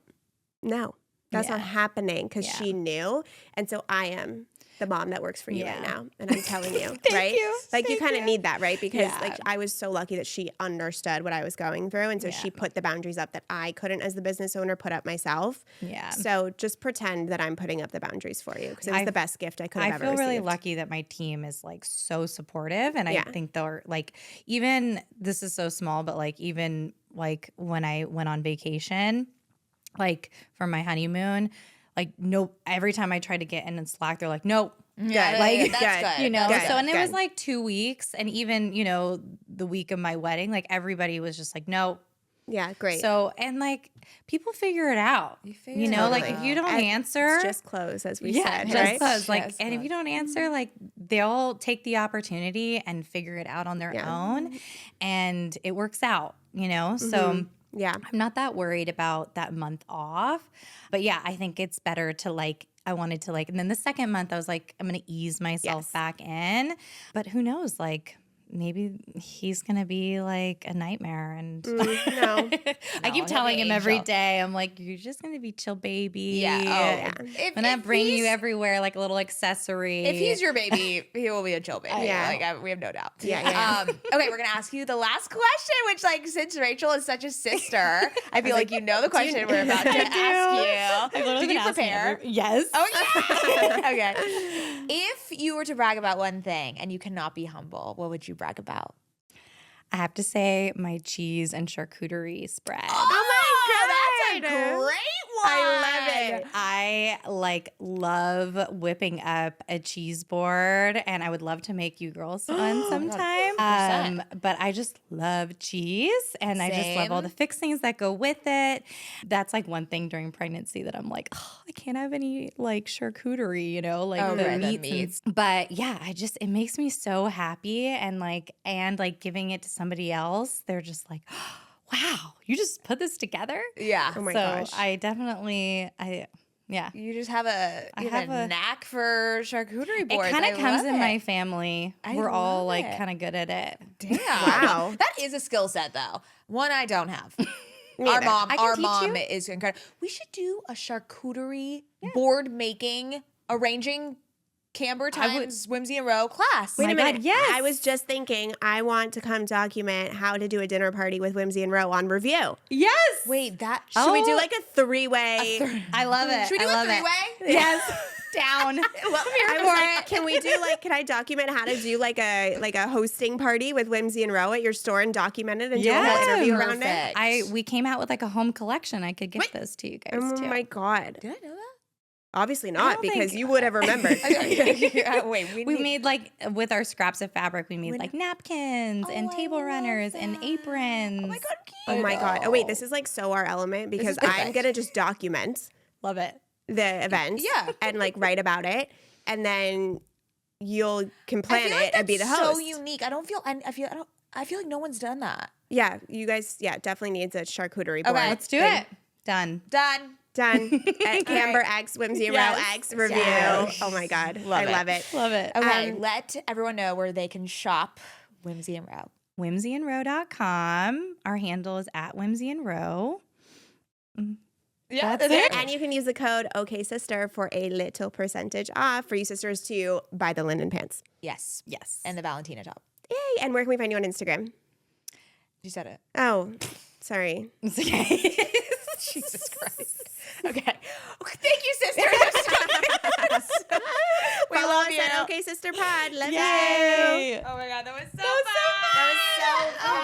S3: No, that's not happening, because she knew. And so I am the mom that works for you right now. And I'm telling you, right?
S1: you.
S3: Like you
S1: Thank
S3: kind of need that, right? Because
S1: Yeah.
S3: like I was so lucky that she understood what I was going through. And so she put the boundaries up that I couldn't, as the business owner, put up myself.
S1: Yeah.
S3: So just pretend that I'm putting up the boundaries for you, because it was the best gift I could have ever
S1: I feel
S3: received.
S1: really lucky that my team is like so supportive, and I think they're like, even this is so small, but like even like when I went on vacation, like for my honeymoon, like no, every time I tried to get in Slack, they're like, nope.
S2: Yeah,
S1: like
S2: that's good.
S1: you know.
S3: Good.
S1: So and it was
S3: Good.
S1: like 2 weeks, and even the week of my wedding, like everybody was just like, no.
S3: Yeah, great.
S1: So, and like people figure it out. You know, like if you don't answer,
S3: it's just close, as we
S1: yeah,
S3: said,
S1: just
S3: right?
S1: close. Like,
S2: Just
S1: and if
S2: close.
S1: you don't answer, like they'll take the opportunity and figure it out on their own, and it works out. You know, so
S3: Yeah.
S1: I'm not that worried about that month off. But yeah, I think it's better to like. I wanted to like, and then the second month I was like, I'm gonna ease myself back in. But who knows, like. Maybe he's gonna be like a nightmare, and
S3: No.
S1: I keep
S2: he'll
S1: telling
S2: be
S1: him every
S2: angel.
S1: day. I'm like, you're just gonna be chill, baby.
S2: Yeah.
S1: I'm gonna bring you everywhere like a little accessory.
S2: If he's your baby, he will be a chill baby.
S3: Yeah.
S2: Like we have no doubt.
S3: Yeah.
S2: Okay, we're gonna ask you the last question, which like since Rachel is such a sister, I feel like you know the question we're about to ask you. Did you prepare?
S1: Yes.
S2: Oh yeah. Okay. If you were to brag about one thing and you cannot be humble, what would you brag about?
S1: I have to say my cheese and charcuterie spread.
S2: Oh my god, that's a great one.
S3: I love it.
S1: I like love whipping up a cheese board, and I would love to make you girls one sometime.
S2: 100%.
S1: But I just love cheese, and I just love all
S2: Same.
S1: the fixings that go with it. That's like one thing during pregnancy that I'm like, oh, I can't have any like charcuterie, you know, like the
S2: right, the
S1: meats. But yeah, it makes me so happy, and like giving it to somebody else, they're just like, wow, you just put this together?
S2: Yeah.
S3: Oh my
S1: So
S3: gosh.
S1: I definitely, yeah.
S2: You just have a
S1: have a-
S2: knack for charcuterie
S1: It
S2: boards.
S1: kind
S2: I
S1: of comes
S2: love
S1: in
S2: it.
S1: my family.
S2: I
S1: We're all
S2: love
S1: like
S2: it.
S1: kind of good at it.
S2: Damn.
S3: Wow.
S2: That is a skill set though. One I don't have. Our
S3: Neither.
S2: mom,
S1: I can
S2: our
S1: teach
S2: mom
S1: you.
S2: is incredible. We should do a charcuterie board making, arranging Camber times Whimsy and Row class.
S3: Wait
S1: My
S3: a minute.
S1: God, yes.
S3: I was just thinking, I want to come document how to do a dinner party with Whimsy and Row on review.
S1: Yes.
S2: Wait, that
S3: Should we do like a three-way?
S1: I love it.
S2: should we do
S1: I
S2: a
S1: love it.
S2: three-way?
S1: Yes. Down.
S3: I was like, can we do like? Can I document how to do like a hosting party with Whimsy and Row at your store and document it and do a
S1: Yeah.
S3: whole interview around it?
S2: Perfect.
S1: We came out with like a home collection. I could give those to you guys
S3: Oh
S1: too.
S3: my god!
S2: Did I know that?
S3: Obviously
S1: I
S3: not,
S1: don't
S3: because
S1: think-
S3: you would have remembered.
S2: Wait,
S1: We made like with our scraps of fabric, we made like napkins and
S2: I
S1: table
S2: love
S1: runners and
S2: that.
S1: aprons.
S2: Oh my god, cute.
S3: Oh my god! Oh wait, this is like so our element because I'm
S2: perfect.
S3: gonna just document
S1: Love it.
S3: the event,
S2: Yeah.
S3: and like write about it, and then you can
S2: I
S3: plan
S2: feel
S3: it
S2: like
S3: and be the
S2: that's
S3: host.
S2: so unique. I feel like no one's done that.
S3: Yeah, you guys, definitely needs a charcuterie board.
S2: Okay.
S1: Let's do
S3: thing.
S1: it. Done.
S2: Done.
S3: Done. At Camber X, Whimsy and Row
S1: Yes.
S3: X review.
S2: Yes.
S3: Oh my god,
S2: Love
S3: I
S2: it.
S3: love it.
S1: Love it.
S2: Okay, let everyone know where they can shop Whimsy and Row.
S1: whimsyandrow.com. Our handle is at Whimsy and Row.
S2: Yeah,
S1: That's it.
S3: And you can use the code OKAYSISTER for a little percentage off for you sisters to buy the linen pants.
S2: Yes.
S1: Yes.
S2: And the Valentina top.
S3: Yay! And where can we find you on Instagram?
S2: You said it.
S3: Oh, sorry.
S1: It's okay.
S2: Jesus Christ. Okay. Thank you, sisters. We
S3: Follow
S2: love
S3: us
S2: you.
S3: at OK Sister Pod. Love you.
S1: Yay.
S2: Oh my god, that was so
S3: That was so
S2: fun.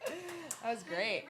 S3: fun.
S2: That was great.